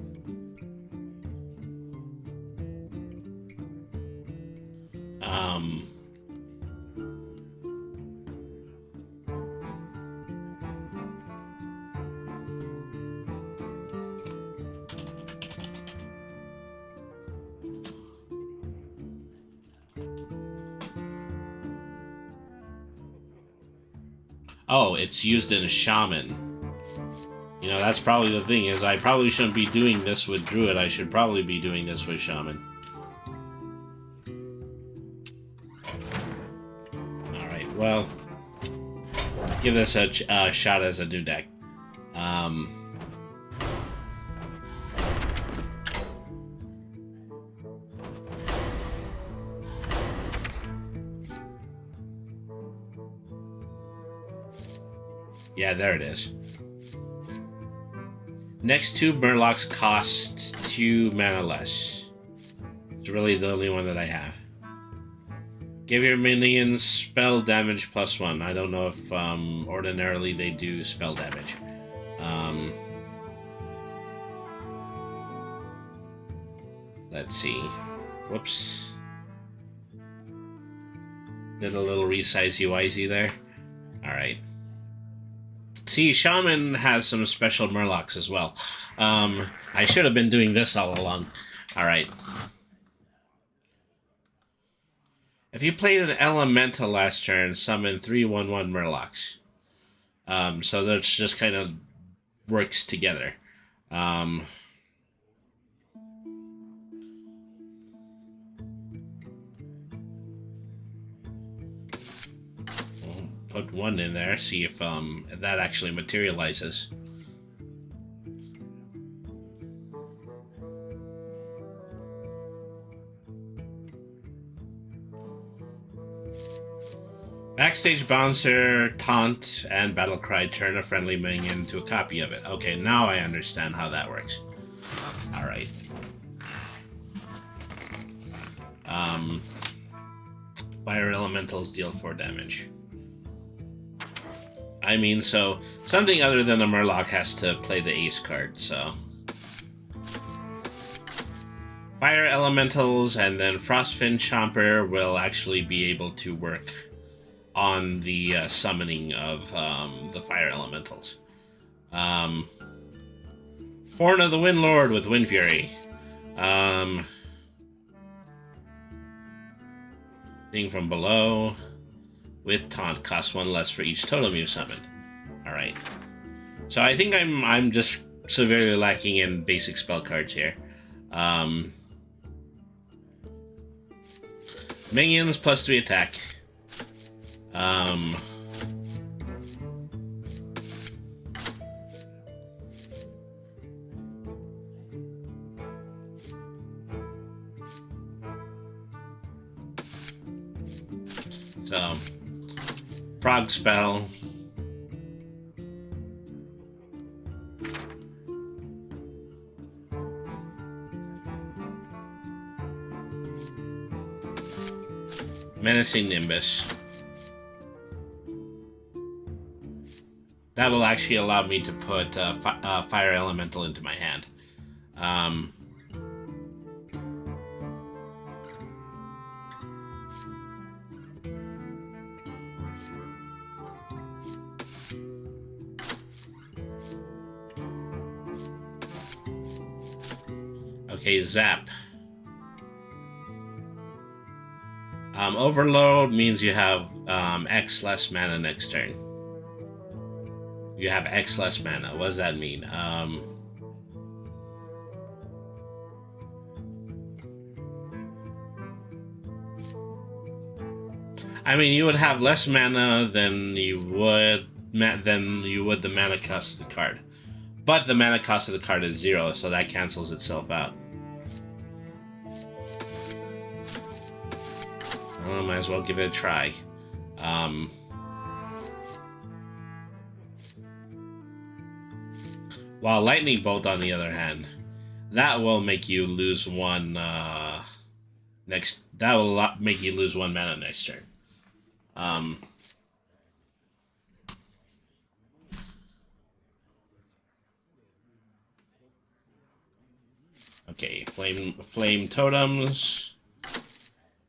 Oh, it's used in a shaman. You know, that's probably the thing, is I probably shouldn't be doing this with Druid. I should probably be doing this with Shaman. Alright, well, give this a shot as a new deck. Yeah, there it is. Next 2 Murlocs cost 2 mana less. It's really the only one that I have. Give your minions spell damage +1. I don't know if ordinarily they do spell damage. Let's see. Whoops. Did a little resize UIZ there. Alright. See, Shaman has some special Murlocs as well. I should have been doing this all along. Alright. If you played an Elemental last turn, summon 3/1/1 Murlocs. So that just kind of works together. Put 1 in there, see if that actually materializes. Backstage Bouncer, Taunt, and Battle Cry turn a friendly minion into a copy of it. Okay, now I understand how that works. Alright. Fire Elementals deal 4 damage. I mean, so something other than a Murloc has to play the ace card, so. Fire Elementals and then Frostfin Chomper will actually be able to work on the summoning of the Fire Elementals. Horn of the Windlord with Wind Fury. Thing from below with Taunt costs 1 less for each totem you summoned. Alright. So I think I'm just severely lacking in basic spell cards here. Minions plus 3 attack. So, Frog Spell. Menacing Nimbus. That will actually allow me to put Fire Elemental into my hand. Okay, Zap. Overload means you have X less mana next turn. You have X less mana. What does that mean? I mean, you would have less mana than you would the mana cost of the card, but the mana cost of the card is 0, so that cancels itself out. Well, might as well give it a try. While Lightning Bolt, on the other hand, that will make you lose 1 that will make you lose 1 mana next turn. Okay, flame totems.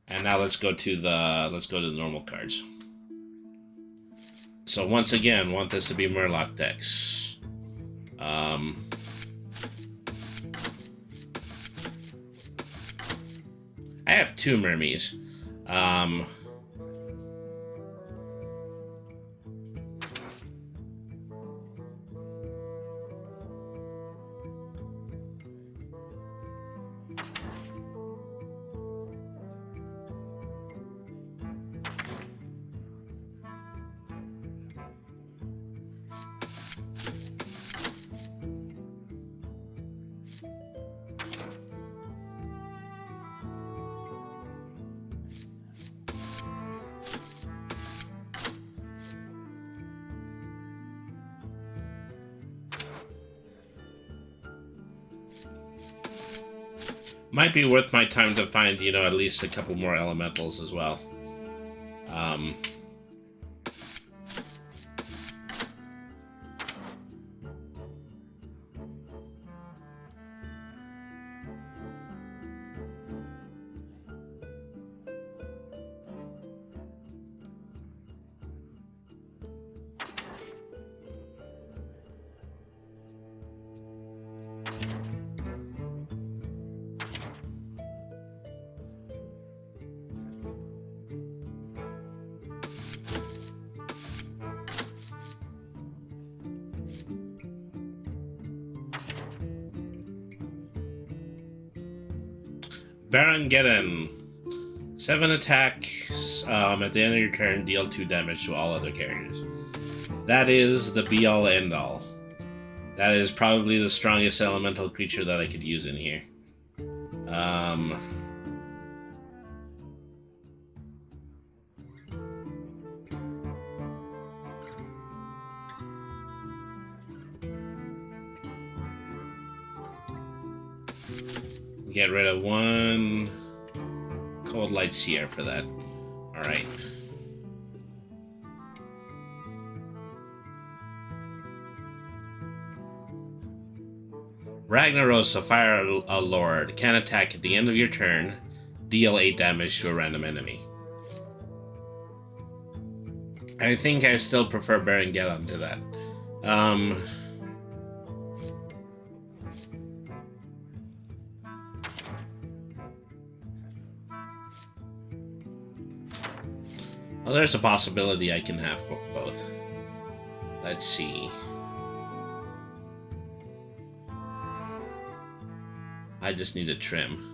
And now let's go to the normal cards. So once again, want this to be Murloc decks. I have 2 Mermies. Might be worth my time to find, at least a couple more elementals as well. Baron Geddon. 7 attacks at the end of your turn, deal 2 damage to all other carriers. That is the be-all end-all. That is probably the strongest elemental creature that I could use in here. Get rid of one Cold Light Seer for that. Alright. Ragnaros, a Fire Lord, can attack at the end of your turn, deal 8 damage to a random enemy. I think I still prefer Baron Geddon to that. Well, there's a possibility I can have both. Let's see. I just need a trim.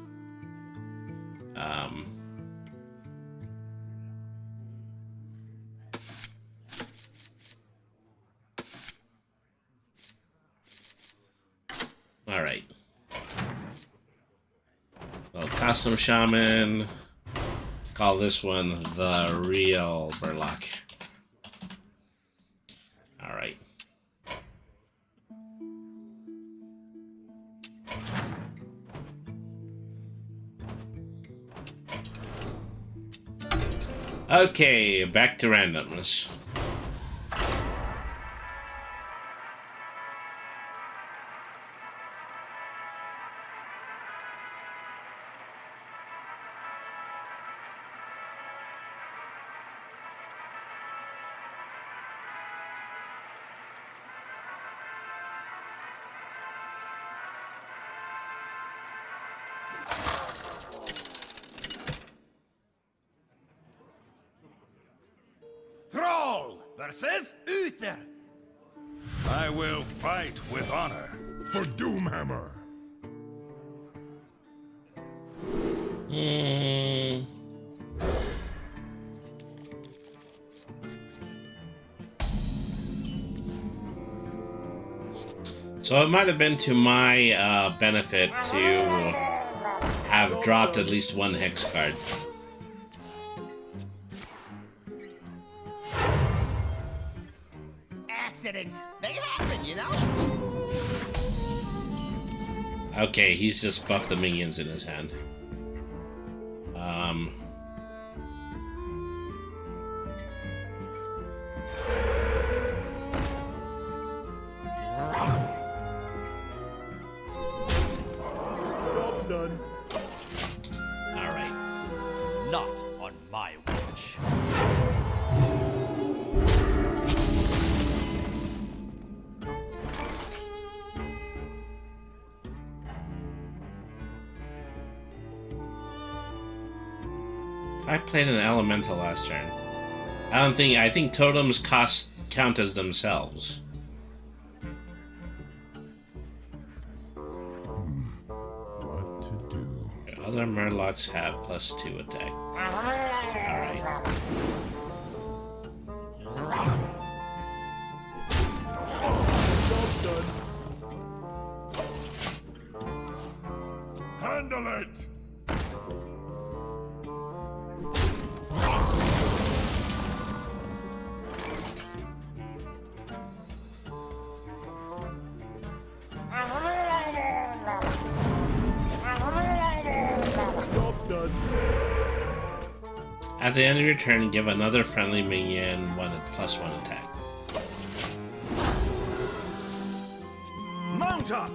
Alright. Well, Custom Shaman. Call this one the real Burlock. Alright. Okay, back to randomness. Thrall versus Uther. I will fight with honor. For Doomhammer. So it might have been to my benefit to have dropped at least one Hex card. Accidents, they happen, you know? Okay, he's just buffed the minions in his hand. Job's done. Alright. Not on my watch. I played an elemental last turn. I think totems count as themselves. What to do? Other Murlocs have +2 attack. Alright. Job's done. Handle it! Job's done. At the end of your turn, give another friendly minion +1 attack. Mount up!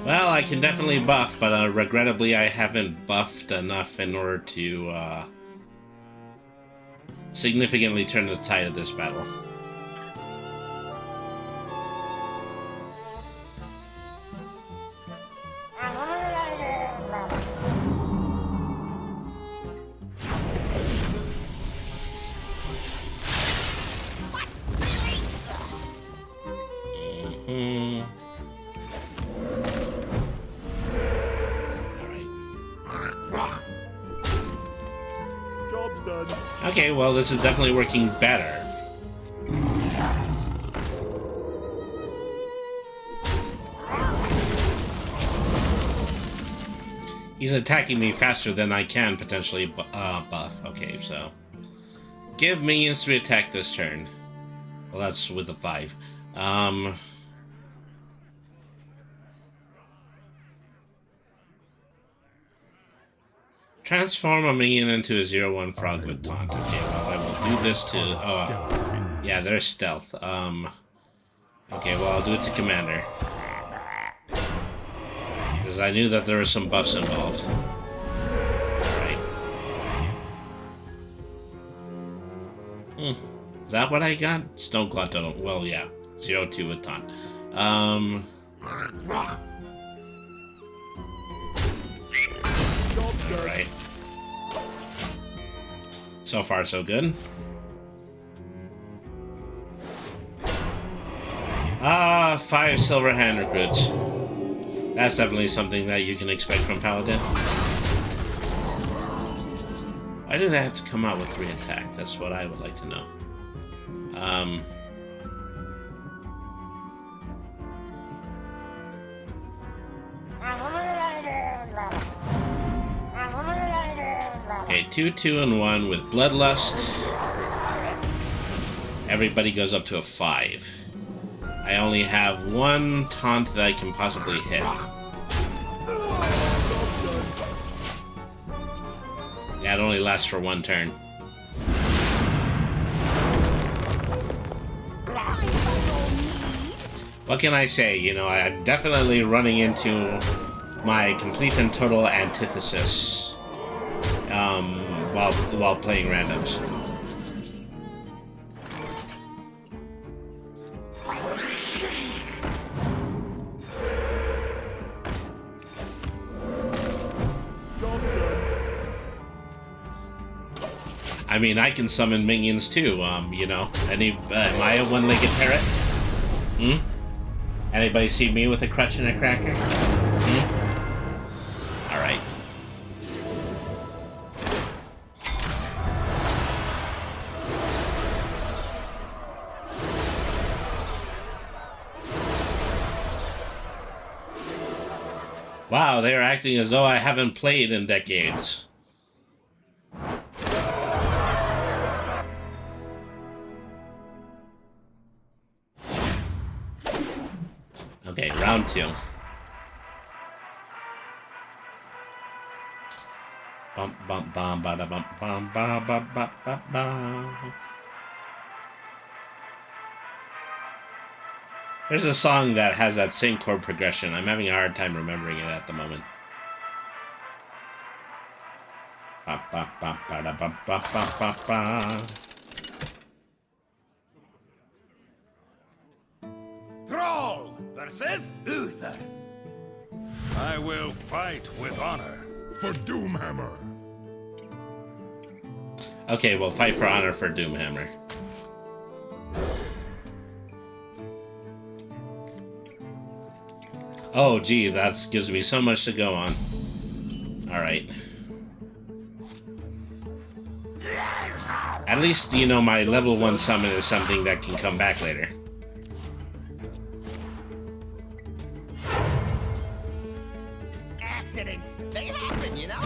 Well, I can definitely buff, but regrettably I haven't buffed enough in order to significantly turn the tide of this battle. Job's done. Okay, well, this is definitely working better. He's attacking me faster than I can potentially buff. Okay, so give minions 3 attack this turn. Well, that's with the 5. Transform a minion into a 0/1 frog with taunt. Okay, well, I will do this to... Oh, yeah, there's stealth. Okay, well, I'll do it to Commander. Because I knew that there were some buffs involved. Alright. Is that what I got? Stone Glutton. Well, yeah. 0/2 with taunt. Alright. So far, so good. 5 silver hand recruits. That's definitely something that you can expect from Paladin. Why do they have to come out with 3 attack? That's what I would like to know. Okay, 2, 2, and 1 with Bloodlust. Everybody goes up to a 5. I only have 1 taunt that I can possibly hit. Yeah, it only lasts for 1 turn. What can I say? You know, I'm definitely running into my complete and total antithesis while playing randoms. I mean, I can summon minions too, you know. Am I a one-legged parrot? Anybody see me with a crutch and a cracker? Alright. Wow, they're acting as though I haven't played in decades. Okay, round 2. Bum bum bum ba da bum bum ba ba ba ba ba. There's a song that has that same chord progression. I'm having a hard time remembering it at the moment. Ba ba ba ba da ba ba ba ba ba. Thrall versus Uther. I will fight with honor for Doomhammer. Okay, we'll fight for honor for Doomhammer. Oh, gee, that gives me so much to go on. Alright. At least, you know, my level 1 summon is something that can come back later. Accidents, they happen, you know?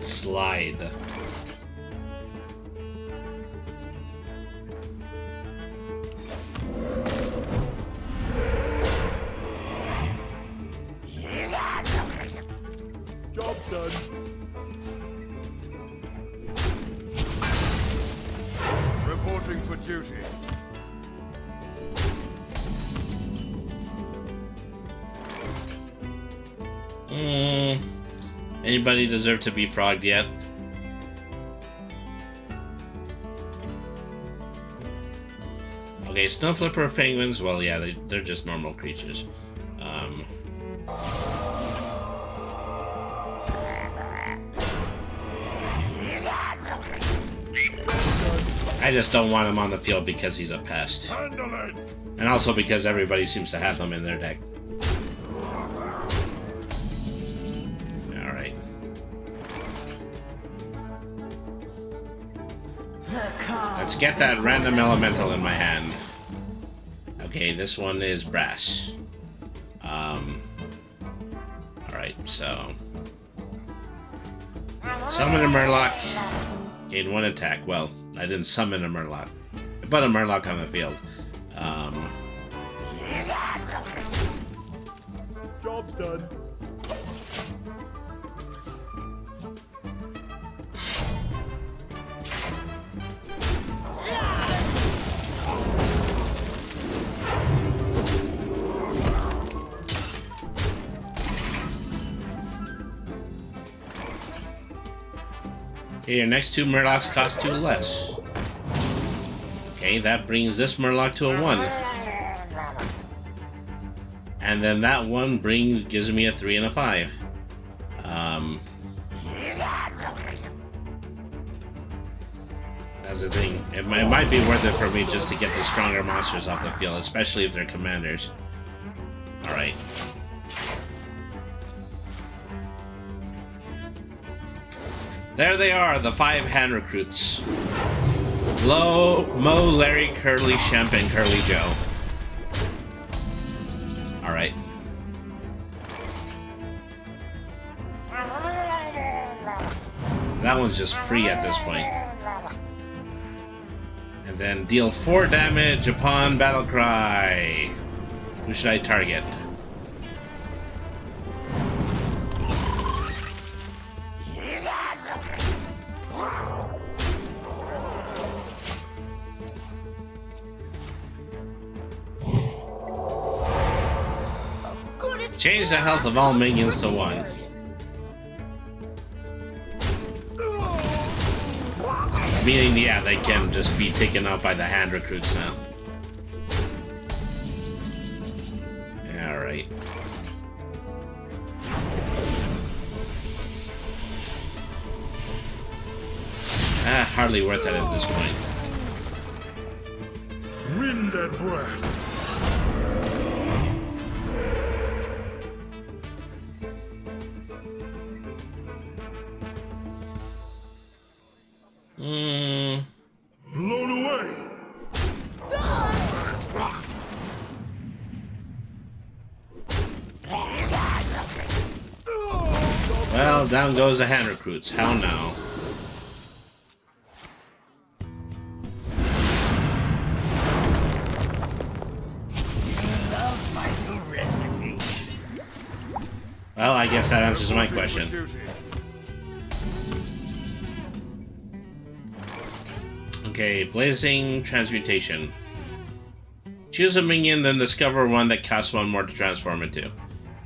Slide. Job done. Reporting for duty. Anybody deserve to be frogged yet? Okay, Snow Flipper penguins, well, yeah, they're just normal creatures. I just don't want him on the field because he's a pest. Handle it. And also because everybody seems to have them in their deck. Alright. Let's get that random elemental in my hand. Okay, this one is brass. Alright, so... Summon a Murloc. Gain 1 attack. Well, I didn't summon a Murloc. I put a Murloc on the field. Job's done. Okay, your next 2 Murlocs cost 2 less. Okay, that brings this Murloc to a 1. And then that one gives me a 3 and a 5. That's the thing. It might be worth it for me just to get the stronger monsters off the field, especially if they're commanders. Alright. There they are, the 5 hand recruits. Mo, Larry, Curly, Shemp, and Curly Joe. Alright. That one's just free at this point. And then deal 4 damage upon battle cry. Who should I target? Change the health of all minions to 1. Meaning, yeah, they can just be taken out by the hand recruits now. Alright. Hardly worth it at this point. Wind and brass. Blown away. Well, down goes the hand recruits. How now? Well, I guess that answers my question. Okay, Blazing Transmutation. Choose a minion, then discover one that costs 1 more to transform into.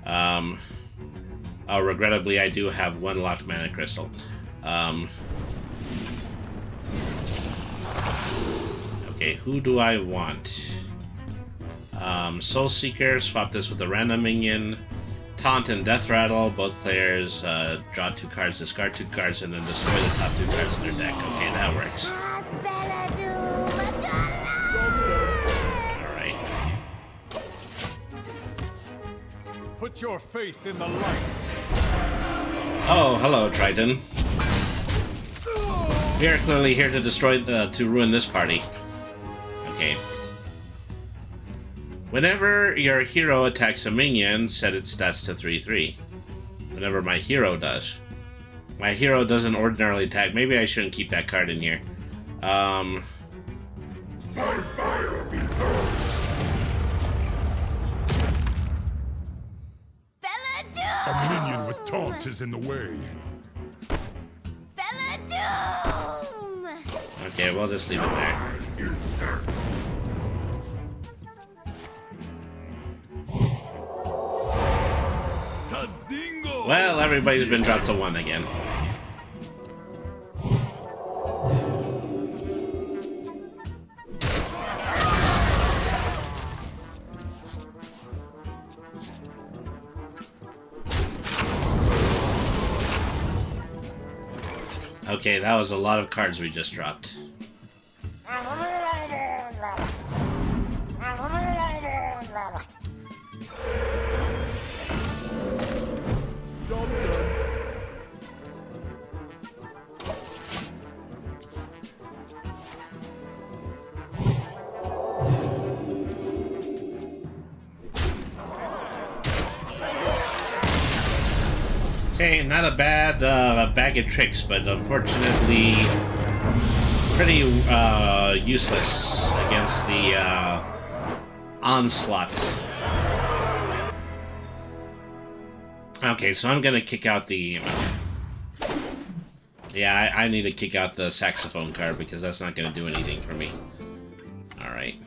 Oh, regrettably, I do have 1 locked mana crystal. Okay, who do I want? Soul Seeker, swap this with a random minion. Taunt and Death Rattle, both players draw 2 cards, discard 2 cards, and then destroy the top 2 cards of their deck. Okay, that works. Alright. Put your faith in the light. Oh, hello, Triton. We are clearly here to destroy to ruin this party. Okay. Whenever your hero attacks a minion, set its stats to 3/3. Whenever my hero does. My hero doesn't ordinarily attack. Maybe I shouldn't keep that card in here. By fire be burned. A minion with taunt is in the way. Okay, we'll just leave it there. Well, everybody's been dropped to 1 again. Okay, that was a lot of cards we just dropped. Say, not a bad bag of tricks, but unfortunately pretty useless against the onslaught. Okay, so I'm gonna kick out the... Yeah, I need to kick out the saxophone card because that's not gonna do anything for me. Alright.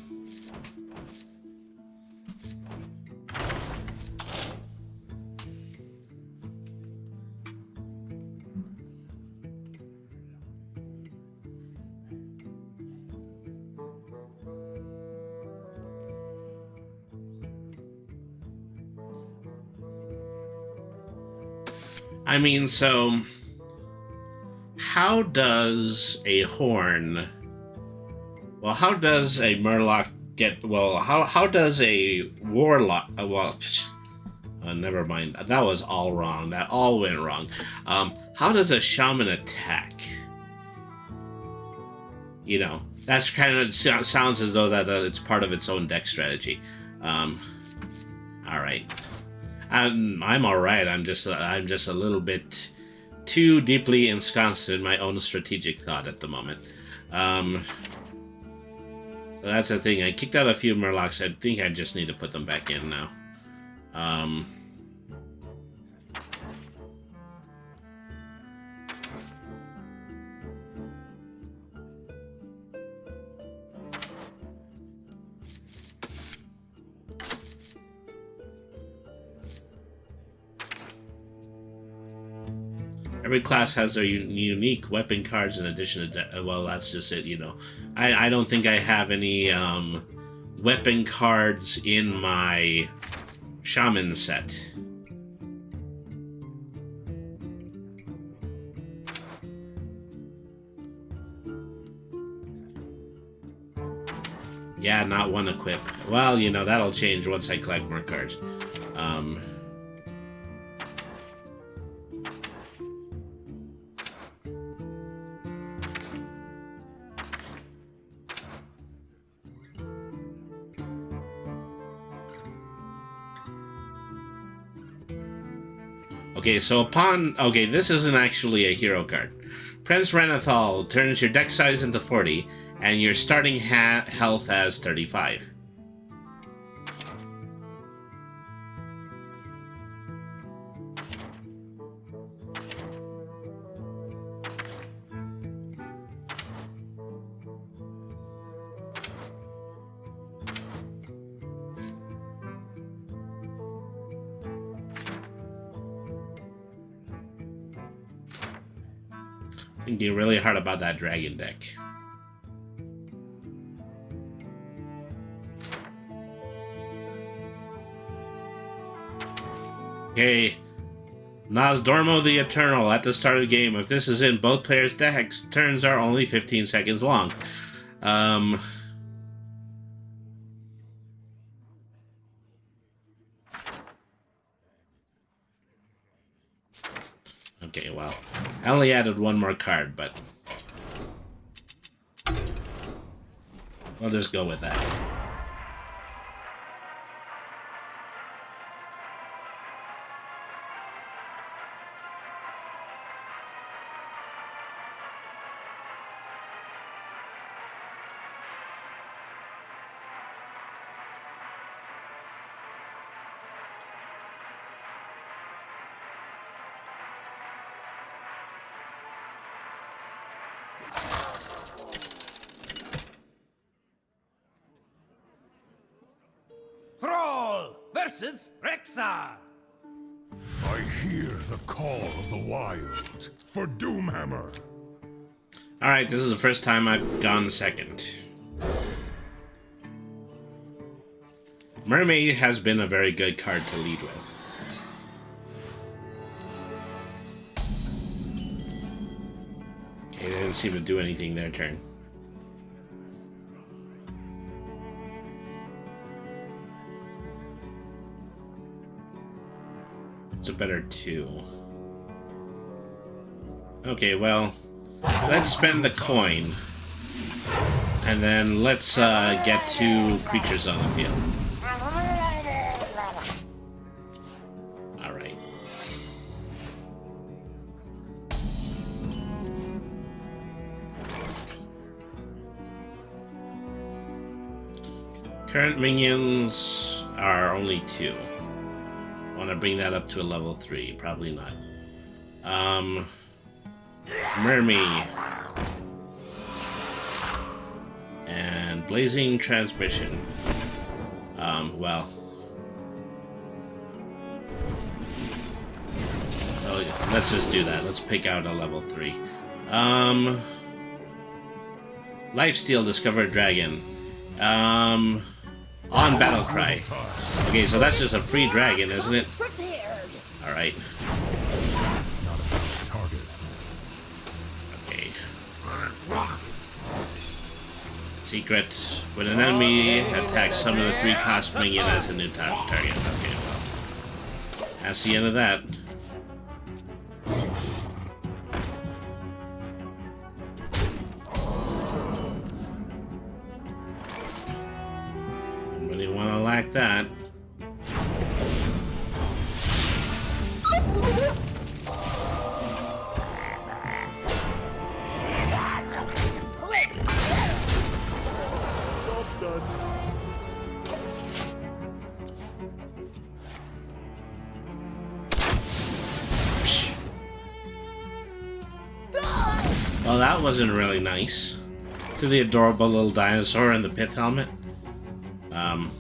I mean, so... How does a horn... Well, how does a murloc get... Well, how does a warlock... never mind. That was all wrong. That all went wrong. How does a shaman attack? You know, that's kind of... Sounds as though that it's part of its own deck strategy. Alright. I'm alright. I'm just a little bit too deeply ensconced in my own strategic thought at the moment. That's the thing. I kicked out a few murlocs. I think I just need to put them back in now. Every class has their unique weapon cards in addition to... Well, that's just it, you know. I don't think I have any weapon cards in my shaman set. Yeah, not one equip. Well, you know, that'll change once I collect more cards. Okay, so upon... Okay, this isn't actually a hero card. Prince Renathal turns your deck size into 40, and your starting health as 35. Thinking really hard about that dragon deck. Okay, Nosdormo the Eternal at the start of the game. If this is in both players' decks, turns are only 15 seconds long. Okay, well, I only added one more card, but I'll just go with that. Thrall versus Rexar. I hear the call of the wild for Doomhammer. Alright, this is the first time I've gone second. Mermaid has been a very good card to lead with. Okay, they didn't seem to do anything their turn. It's a better 2. Okay, well, let's spend the coin. And then let's get 2 creatures on the field. Alright. Current minions are only 2. Want to bring that up to a level 3? Probably not. Mermy. And Blazing Transmission. Well. Oh, yeah. Let's just do that. Let's pick out a level 3. Lifesteal Discovered Dragon. On Battlecry. Okay, so that's just a free dragon, isn't it? Alright. Okay. Secret. When an enemy attacks, summon a 3-cost minion as a new target. Okay, well. That's the end of that. Nobody wanna lack that. Well, that wasn't really nice. To the adorable little dinosaur in the pith helmet. One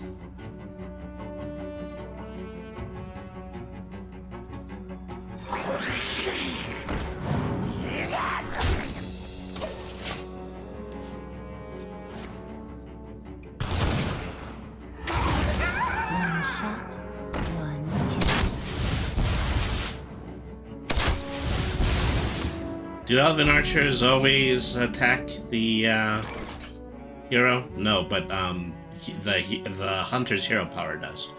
shot, one kill. Do elven archers always attack the hero? No, but the hunter's hero power does.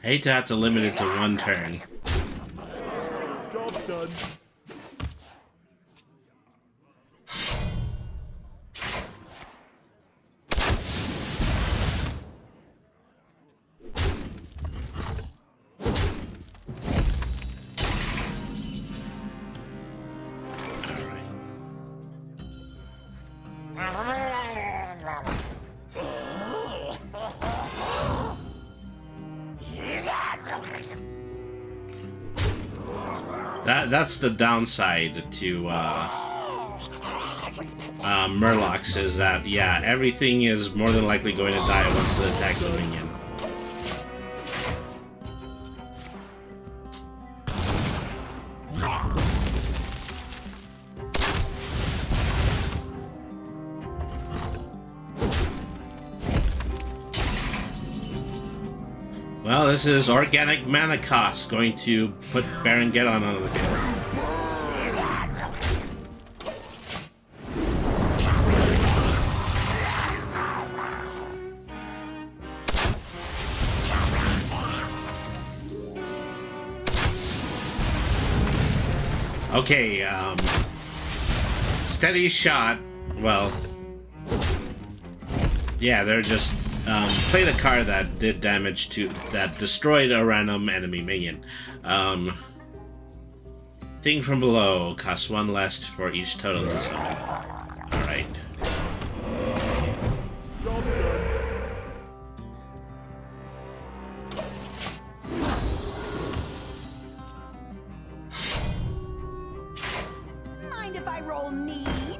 I hate to have to limit it to 1 turn. Job done. That's the downside to Murlocs, is that, yeah, everything is more than likely going to die once it attacks a minion. Well, this is organic mana cost going to put Baron Geddon on the field. Okay, steady shot. Well, yeah, they're just play the card that did damage to that destroyed a random enemy minion. Thing from below costs 1 less for each total to summon. All right. Mind if I roll need?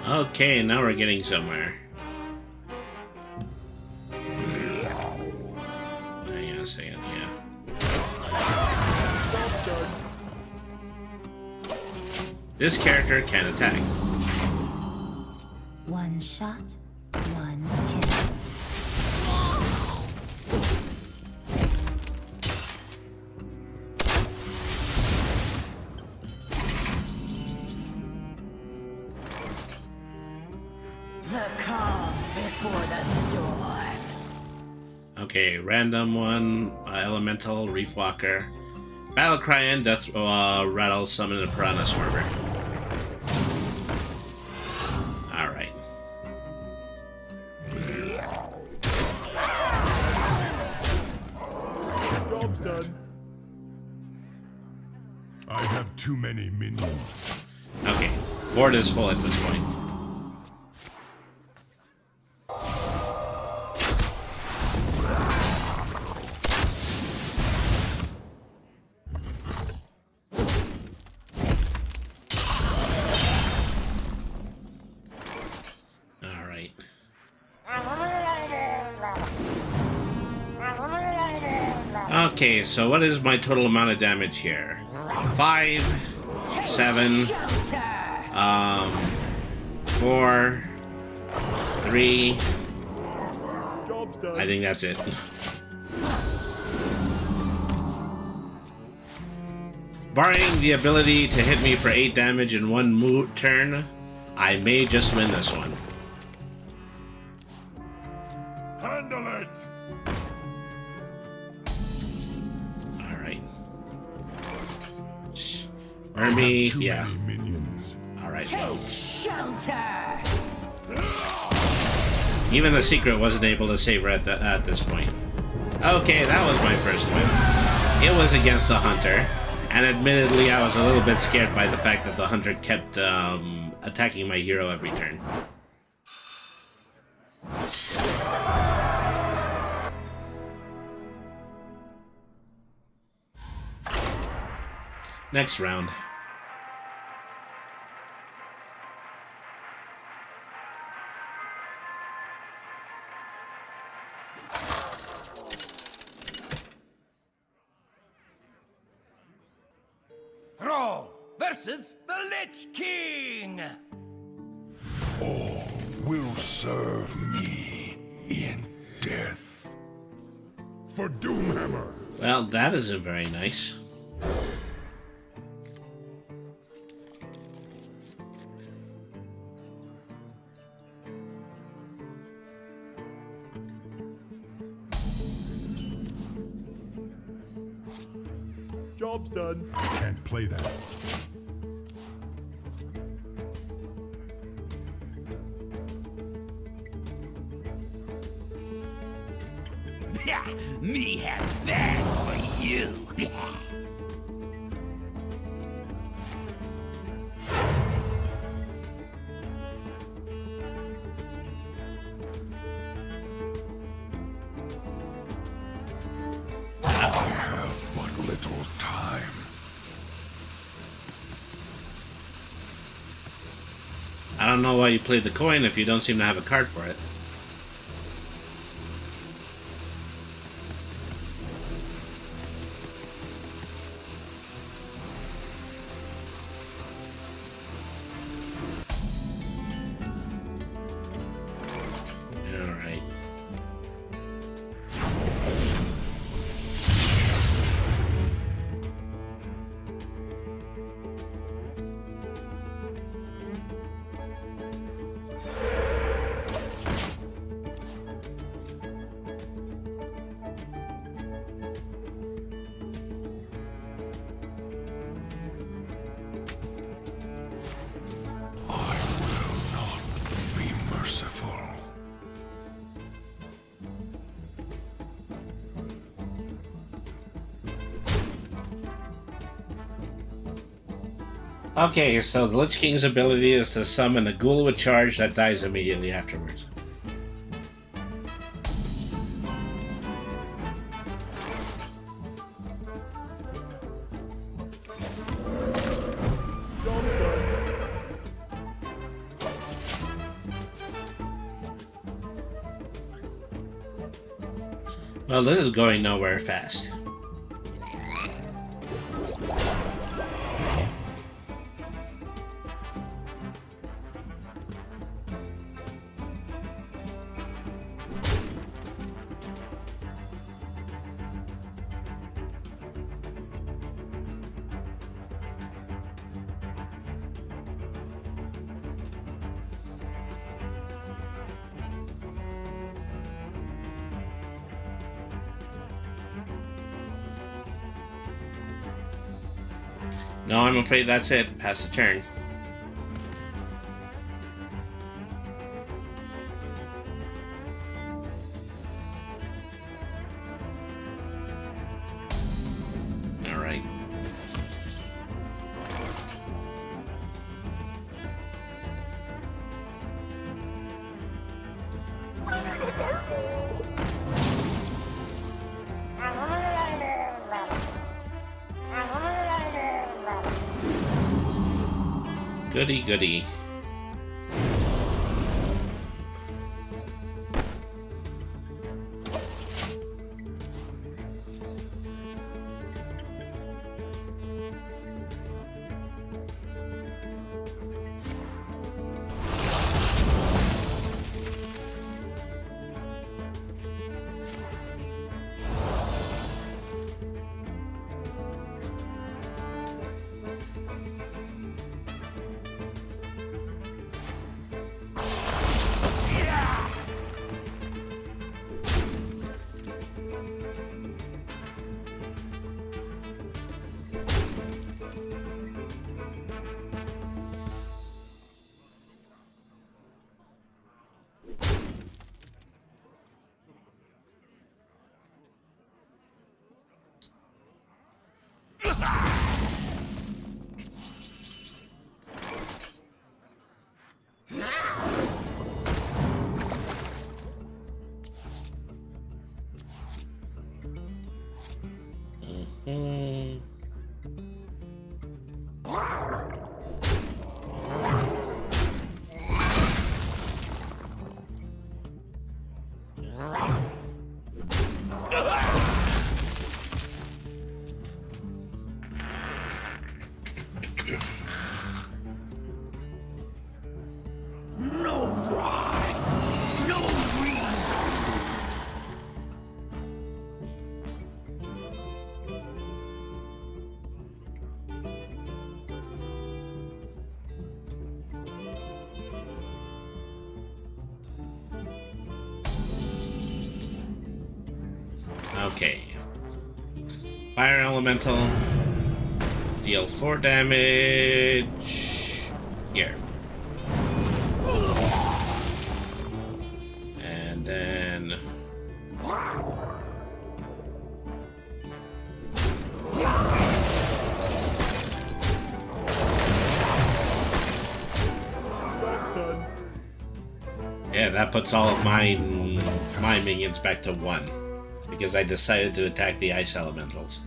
Okay, now we're getting somewhere. Hang on a second, yeah. This character can attack. One shot, one kill. Okay, random one, elemental, reef walker, battle cry, and death rattle, summon a piranha swarmer. All right. Job's done. I have too many minions. Okay, board is full at this point. All right. Okay, so what is my total amount of damage here? 5, 7, 4, 3. I think that's it. Barring the ability to hit me for 8 damage in one turn, I may just win this one. Handle it! Alright. Army, Too yeah. many minions. Alright, well. Shelter! Even the secret wasn't able to save her at this point. Okay, that was my first win. It was against the hunter, and admittedly I was a little bit scared by the fact that the hunter kept attacking my hero every turn. Next round. Thrall versus the Lich King! All will serve me in death. For Doomhammer. Well, that isn't very nice. Job's done. Can't play that. Me have that for you! I have but little time. I don't know why you played the coin if you don't seem to have a card for it. Alright. I will not be merciful. Okay, so the Lich King's ability is to summon a ghoul with charge that dies immediately afterwards. Well, this is going nowhere fast. No, I'm afraid that's it. Pass the turn. Alright. Goody goody. Okay. Fire Elemental. Deal 4 damage. Here. And then... yeah, that puts all of my minions back to 1. Because I decided to attack the ice elementals.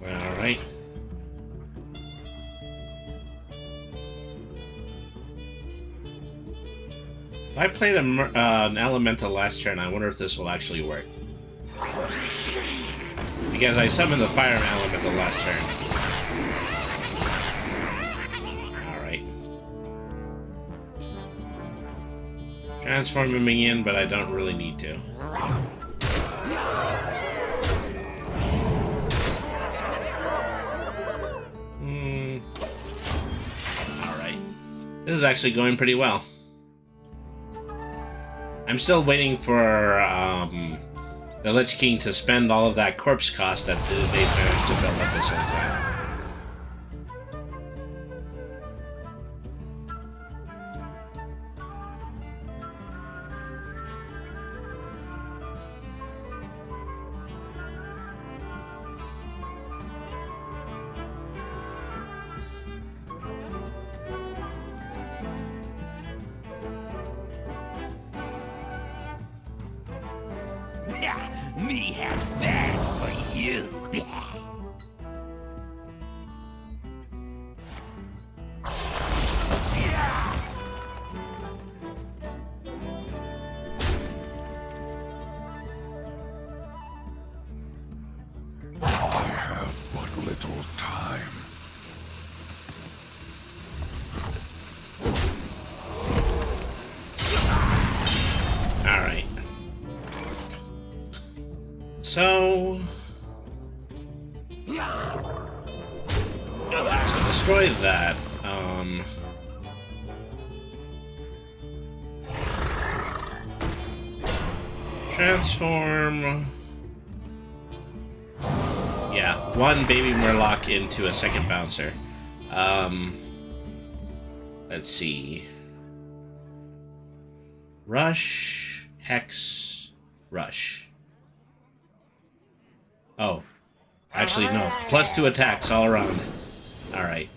Alright. If I played an elemental last turn, I wonder if this will actually work. Because I summoned the fire elemental last turn. Alright. Transform a minion, but I don't really need to. Alright. This is actually going pretty well. I'm still waiting for the Lich King to spend all of that corpse cost that they managed to build up this whole time. Me have that for you. I have but little time. Alright. So destroy that. Transform. Yeah, one baby Murloc into a second bouncer. Let's see. Rush, Hex, Rush. Oh. Actually, no. +2 attacks all around. Alright.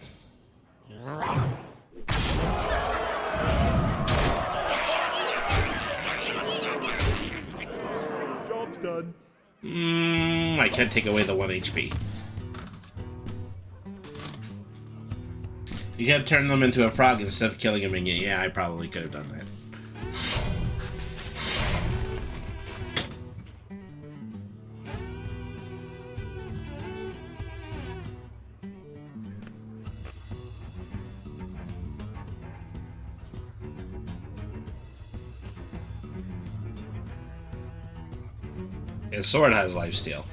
Job's done. I can't take away the 1 HP. You can turn them into a frog instead of killing a minion. Yeah, I probably could have done that. His sword has lifesteal.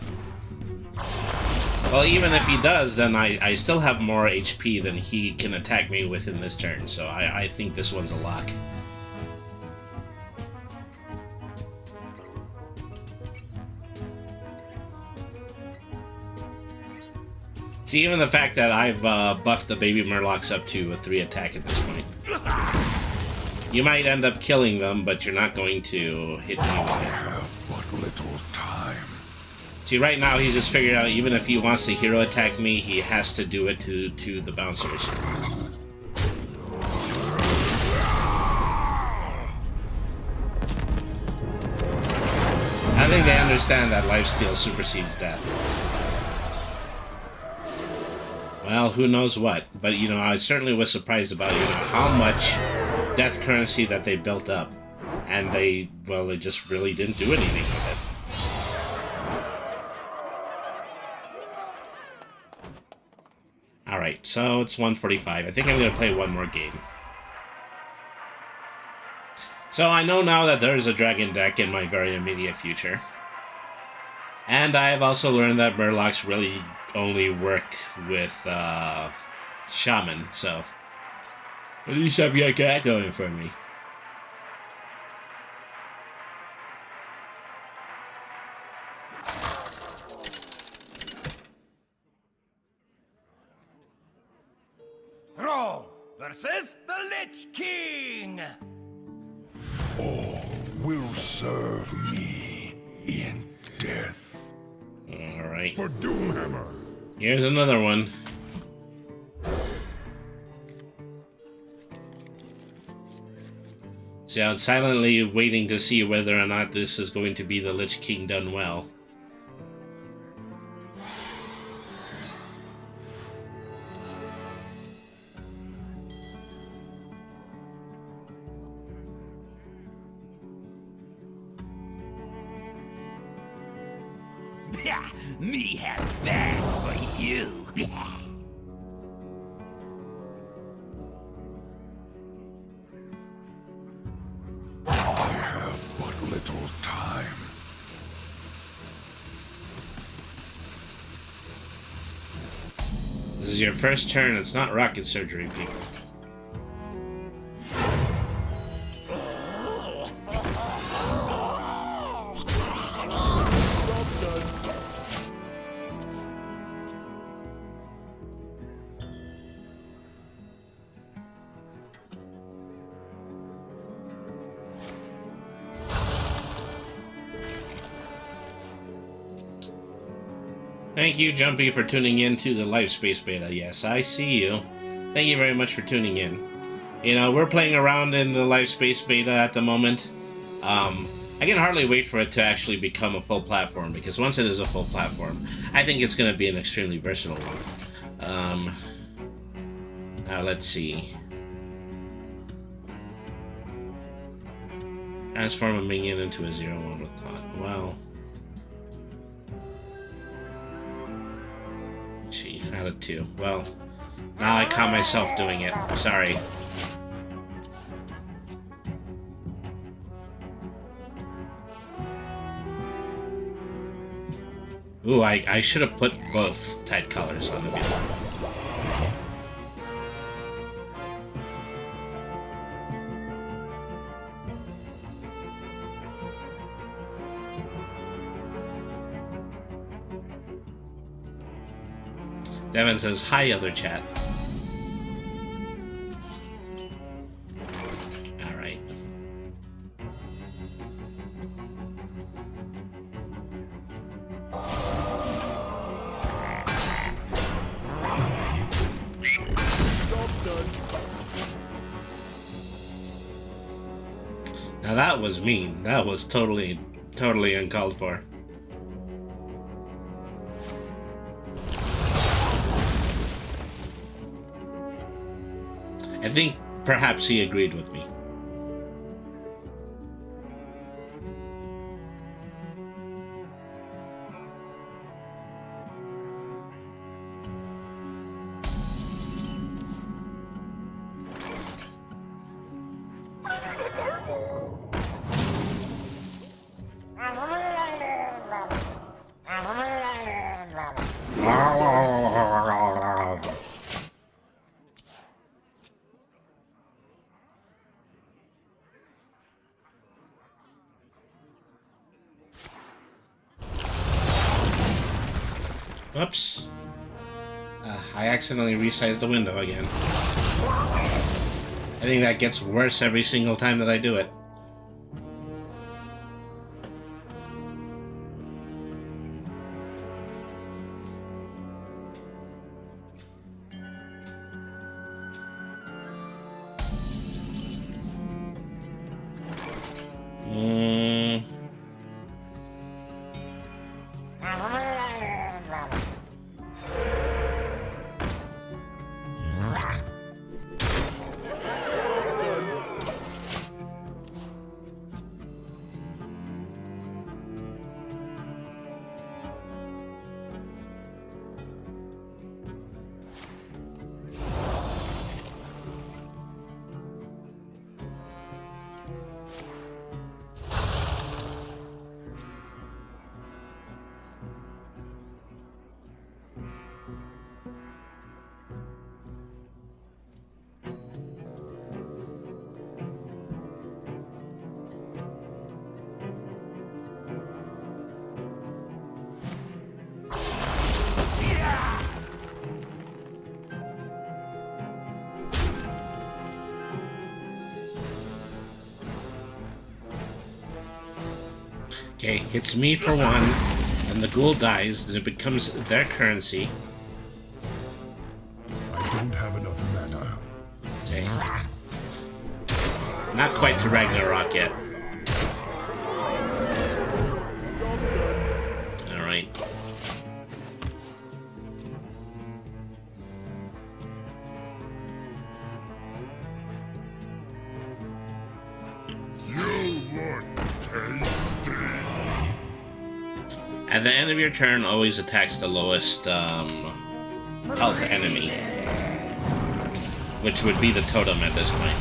Well, even if he does, then I still have more HP than he can attack me with in this turn, so I think this one's a lock. See, even the fact that I've buffed the baby Murlocs up to a 3 attack at this point. You might end up killing them, but you're not going to hit me with it. I have but little time. See, right now he's just figured out even if he wants to hero attack me, he has to do it to the bouncers. I think they understand that lifesteal supersedes death. Well, who knows what, but you know, I certainly was surprised about how much death currency that they built up, and they just really didn't do anything with it. Alright, so it's 1:45. I think I'm going to play one more game. So I know now that there's a dragon deck in my very immediate future. And I have also learned that Murlocs really only work with Shaman, so at least I've got that going for me. Throne versus the Lich King! All will serve me in death. Alright. For Doomhammer. Here's another one. So I'm silently waiting to see whether or not this is going to be the Lich King done well. Me have that for you. I have but little time. This is your first turn. It's not rocket surgery, people. Thank you, Jumpy, for tuning in to the Live Space Beta. Yes, I see you. Thank you very much for tuning in. You know, we're playing around in the Live Space Beta at the moment. I can hardly wait for it to actually become a full platform, because once it is a full platform, I think it's going to be an extremely versatile one. Now, let's see. Transform a minion into a 0/1 with taunt. Well... She out of 2. Well, now I caught myself doing it. Sorry. Ooh, I should have put both tight colors on the vehicle. Devin says, hi, other chat. Alright. Now that was mean. That was totally uncalled for. I think perhaps he agreed with me. Oops. I accidentally resized the window again. I think that gets worse every single time that I do it. Okay, hits me for one, and the ghoul dies, then it becomes their currency. I don't have enough mana. Okay. Not quite to Ragnarok yet. Alright. At the end of your turn, always attacks the lowest health enemy, which would be the totem at this point.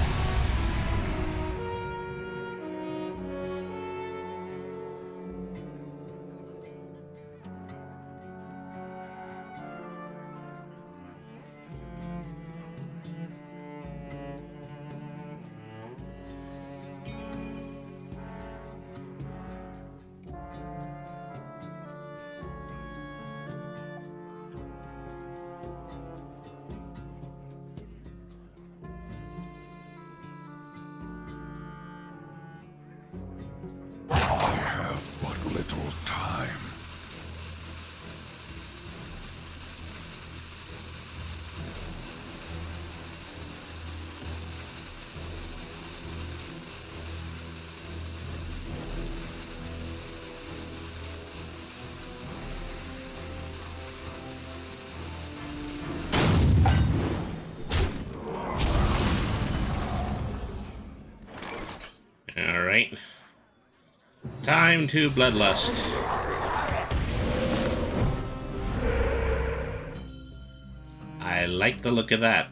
Alright. Time to bloodlust. I like the look of that.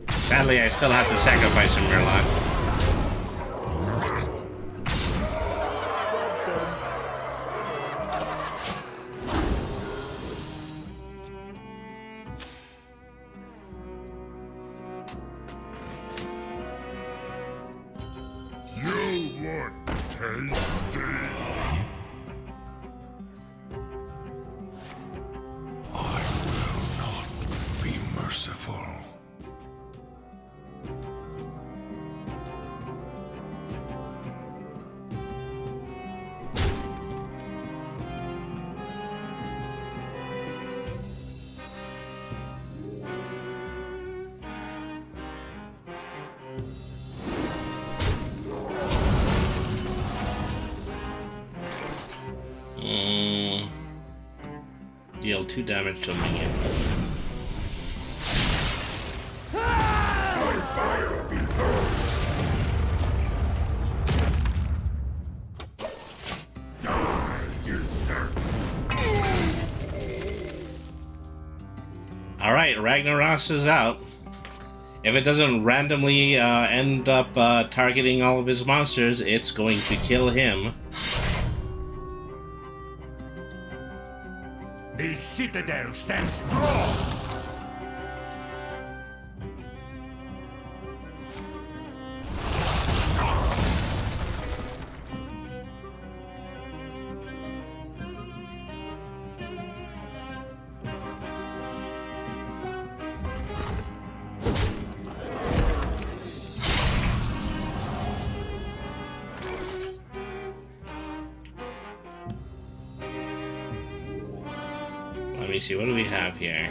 Sadly, I still have to sacrifice a Murloc. merciful. Deal 2 damage to a minion. Alright, Ragnaros is out. If it doesn't randomly end up targeting all of his monsters, it's going to kill him. The citadel stands strong! Let me see, what do we have here?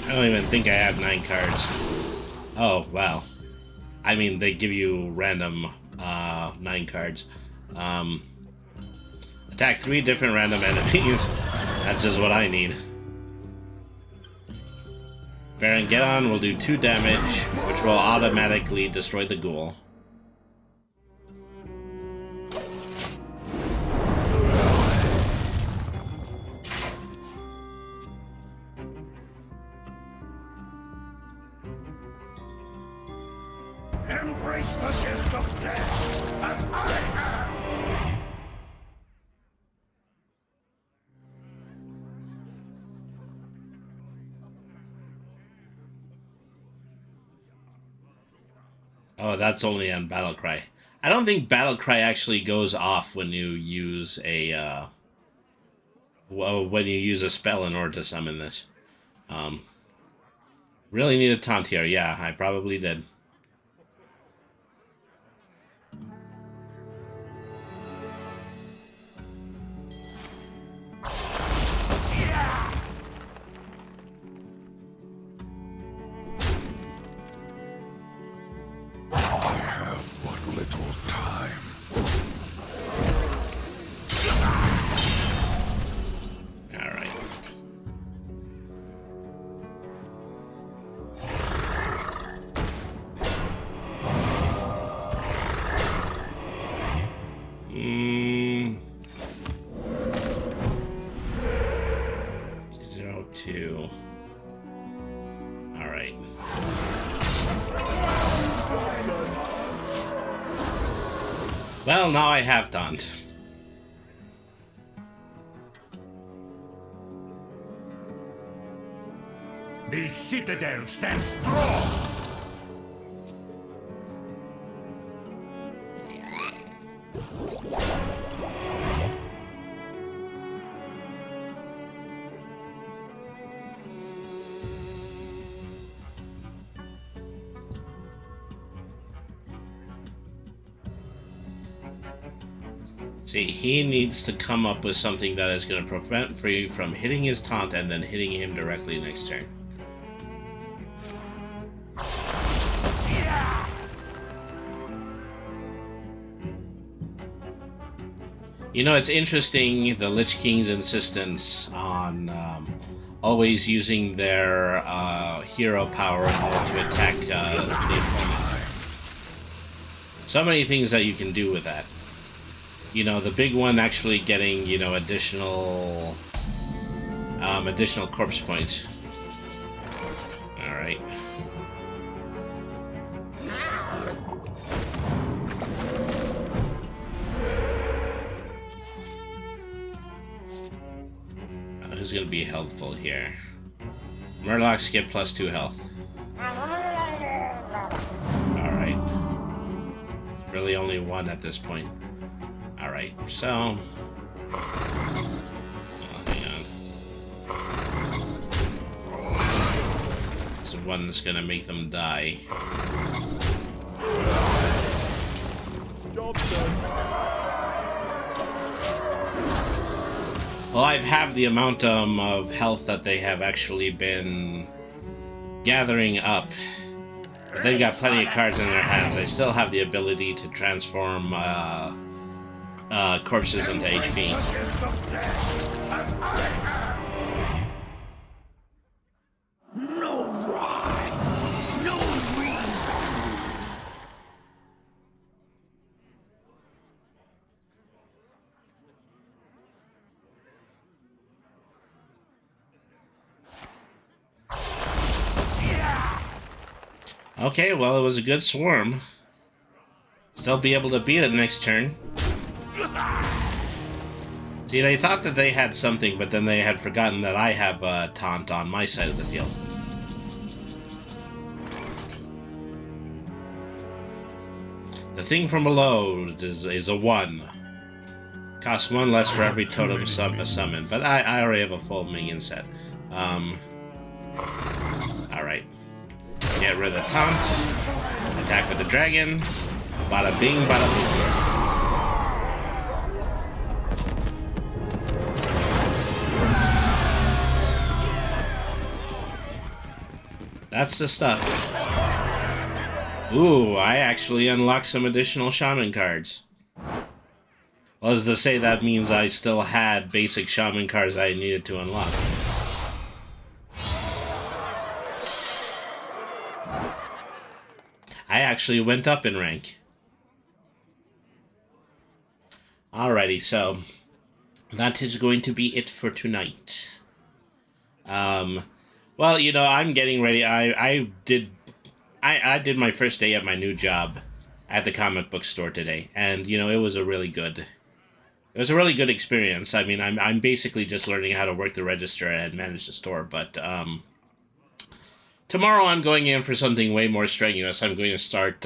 I don't even think I have 9 cards. Oh, wow. I mean, they give you random 9 cards. Attack 3 different random enemies. That's just what I need. Baron Geddon will do 2 damage, which will automatically destroy the ghoul. Embrace the gift of death, as I have! Oh, that's only on Battlecry. I don't think Battlecry actually goes off when you use a spell in order to summon this. Really need a taunt here. Yeah, I probably did. Well, now I have taunt. The citadel stands strong! See, he needs to come up with something that is going to prevent you from hitting his taunt and then hitting him directly next turn. You know, it's interesting, the Lich King's insistence on always using their hero power in order to attack the opponent. So many things that you can do with that. You know, the big one actually getting, you know, additional corpse points. Alright. Who's gonna be helpful here? Murlocs get +2 health. Alright. Really only one at this point. Alright, so... Oh, hang on. This one that's gonna make them die. Well, I have the amount of health that they have actually been gathering up. But they've got plenty of cards in their hands. I still have the ability to transform corpses into HP. No rhyme, no reason. Okay, well, it was a good swarm. Still be able to beat it next turn. See, they thought that they had something, but then they had forgotten that I have a taunt on my side of the field. The thing from below is a 1. Costs 1 less for every totem summon, but I already have a full minion set. Alright. Get rid of the taunt. Attack with the dragon. Bada bing, bada boom. That's the stuff. Ooh, I actually unlocked some additional shaman cards. Well, as to say, that means I still had basic shaman cards I needed to unlock. I actually went up in rank. Alrighty, so that is going to be it for tonight. Well, you know, I'm getting ready. I did my first day at my new job at the comic book store today, and you know, it was a really good experience. I mean, I'm basically just learning how to work the register and manage the store, but tomorrow I'm going in for something way more strenuous. I'm going to start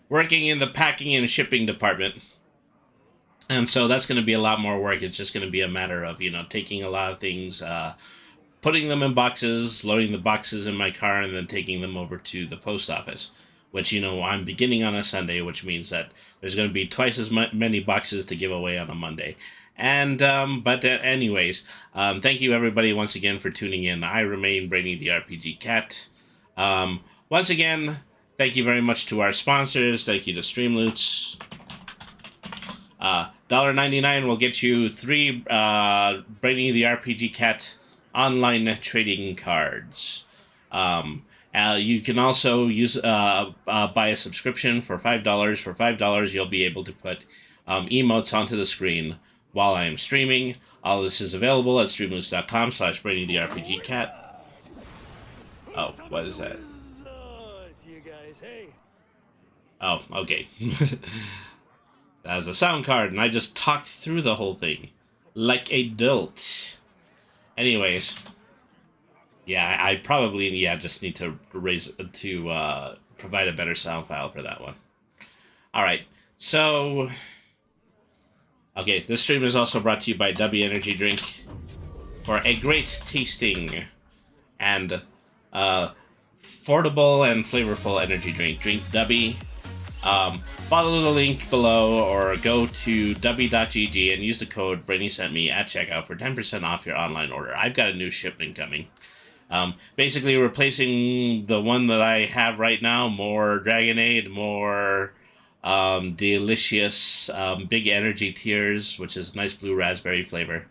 working in the packing and shipping department. And so that's going to be a lot more work. It's just going to be a matter of, you know, taking a lot of things, putting them in boxes, loading the boxes in my car, and then taking them over to the post office. Which, you know, I'm beginning on a Sunday, which means that there's going to be twice as many boxes to give away on a Monday. And, anyways, thank you everybody once again for tuning in. I remain Brainy the RPG Cat. Once again, thank you very much to our sponsors. Thank you to Streamloots. $1.99 will get you 3 Brainy the RPG Cat online trading cards. You can also use buy a subscription for $5. For $5, you'll be able to put emotes onto the screen while I am streaming. All this is available at streamloots.com/BrainyTheRPGCat. Oh, what is that? See you guys. Hey. Oh, okay. That was a sound card, and I just talked through the whole thing. Like a dolt. Anyways. Yeah, I probably, just need to provide a better sound file for that one. Alright, so... Okay, this stream is also brought to you by Dubby Energy Drink. For a great tasting and affordable and flavorful energy drink. Drink Dubby. Follow the link below or go to dubby.gg and use the code BrainySentMe at checkout for 10% off your online order. I've got a new shipment coming. Basically replacing the one that I have right now, more Dragonade, more delicious Big Energy Tears, which is nice blue raspberry flavor.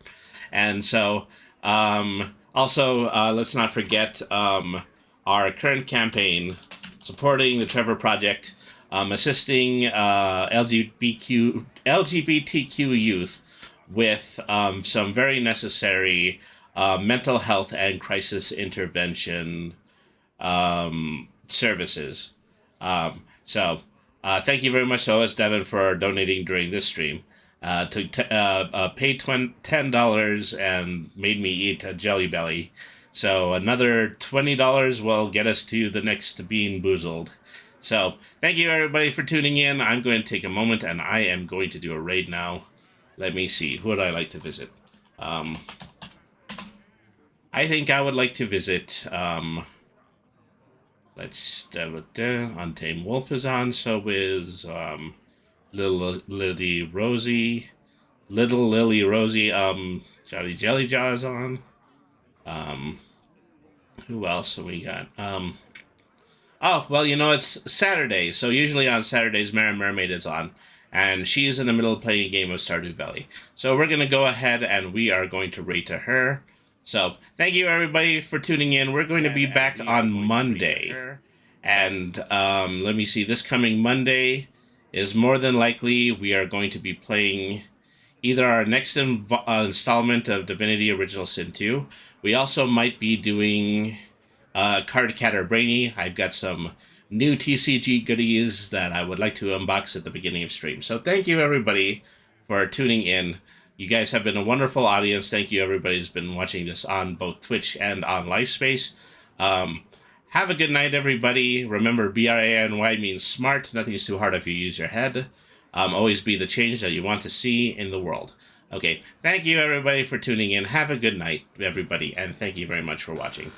And so, also, let's not forget our current campaign supporting the Trevor Project, assisting LGBTQ youth with some very necessary mental health and crisis intervention services. So thank you very much, OS Devin, for donating during this stream. Paid $10 and made me eat a Jelly Belly. So another $20 will get us to the next Bean Boozled. So thank you everybody for tuning in. I'm going to take a moment and I am going to do a raid now. Let me see. Who would I like to visit? I think I would like to visit. Let's Untamed Wolf is on. So is Little Lily Rosie. Johnny Jellyjaw is on. Who else have we got? Oh, well, you know, it's Saturday, so usually on Saturdays, Mara Mermaid is on, and she's in the middle of playing a game of Stardew Valley. So we're going to go ahead and we are going to rate to her. So thank you, everybody, for tuning in. We're going to be back on Monday. And let me see, this coming Monday is more than likely we are going to be playing either our next installment of Divinity Original Sin 2. We also might be doing Card Cat or Brainy. I've got some new TCG goodies that I would like to unbox at the beginning of stream. So thank you, everybody, for tuning in. You guys have been a wonderful audience. Thank you, everybody who's been watching this on both Twitch and on Livespace. Have a good night, everybody. Remember, BRANY means smart. Nothing's too hard if you use your head. Always be the change that you want to see in the world. Okay, thank you, everybody, for tuning in. Have a good night, everybody, and thank you very much for watching.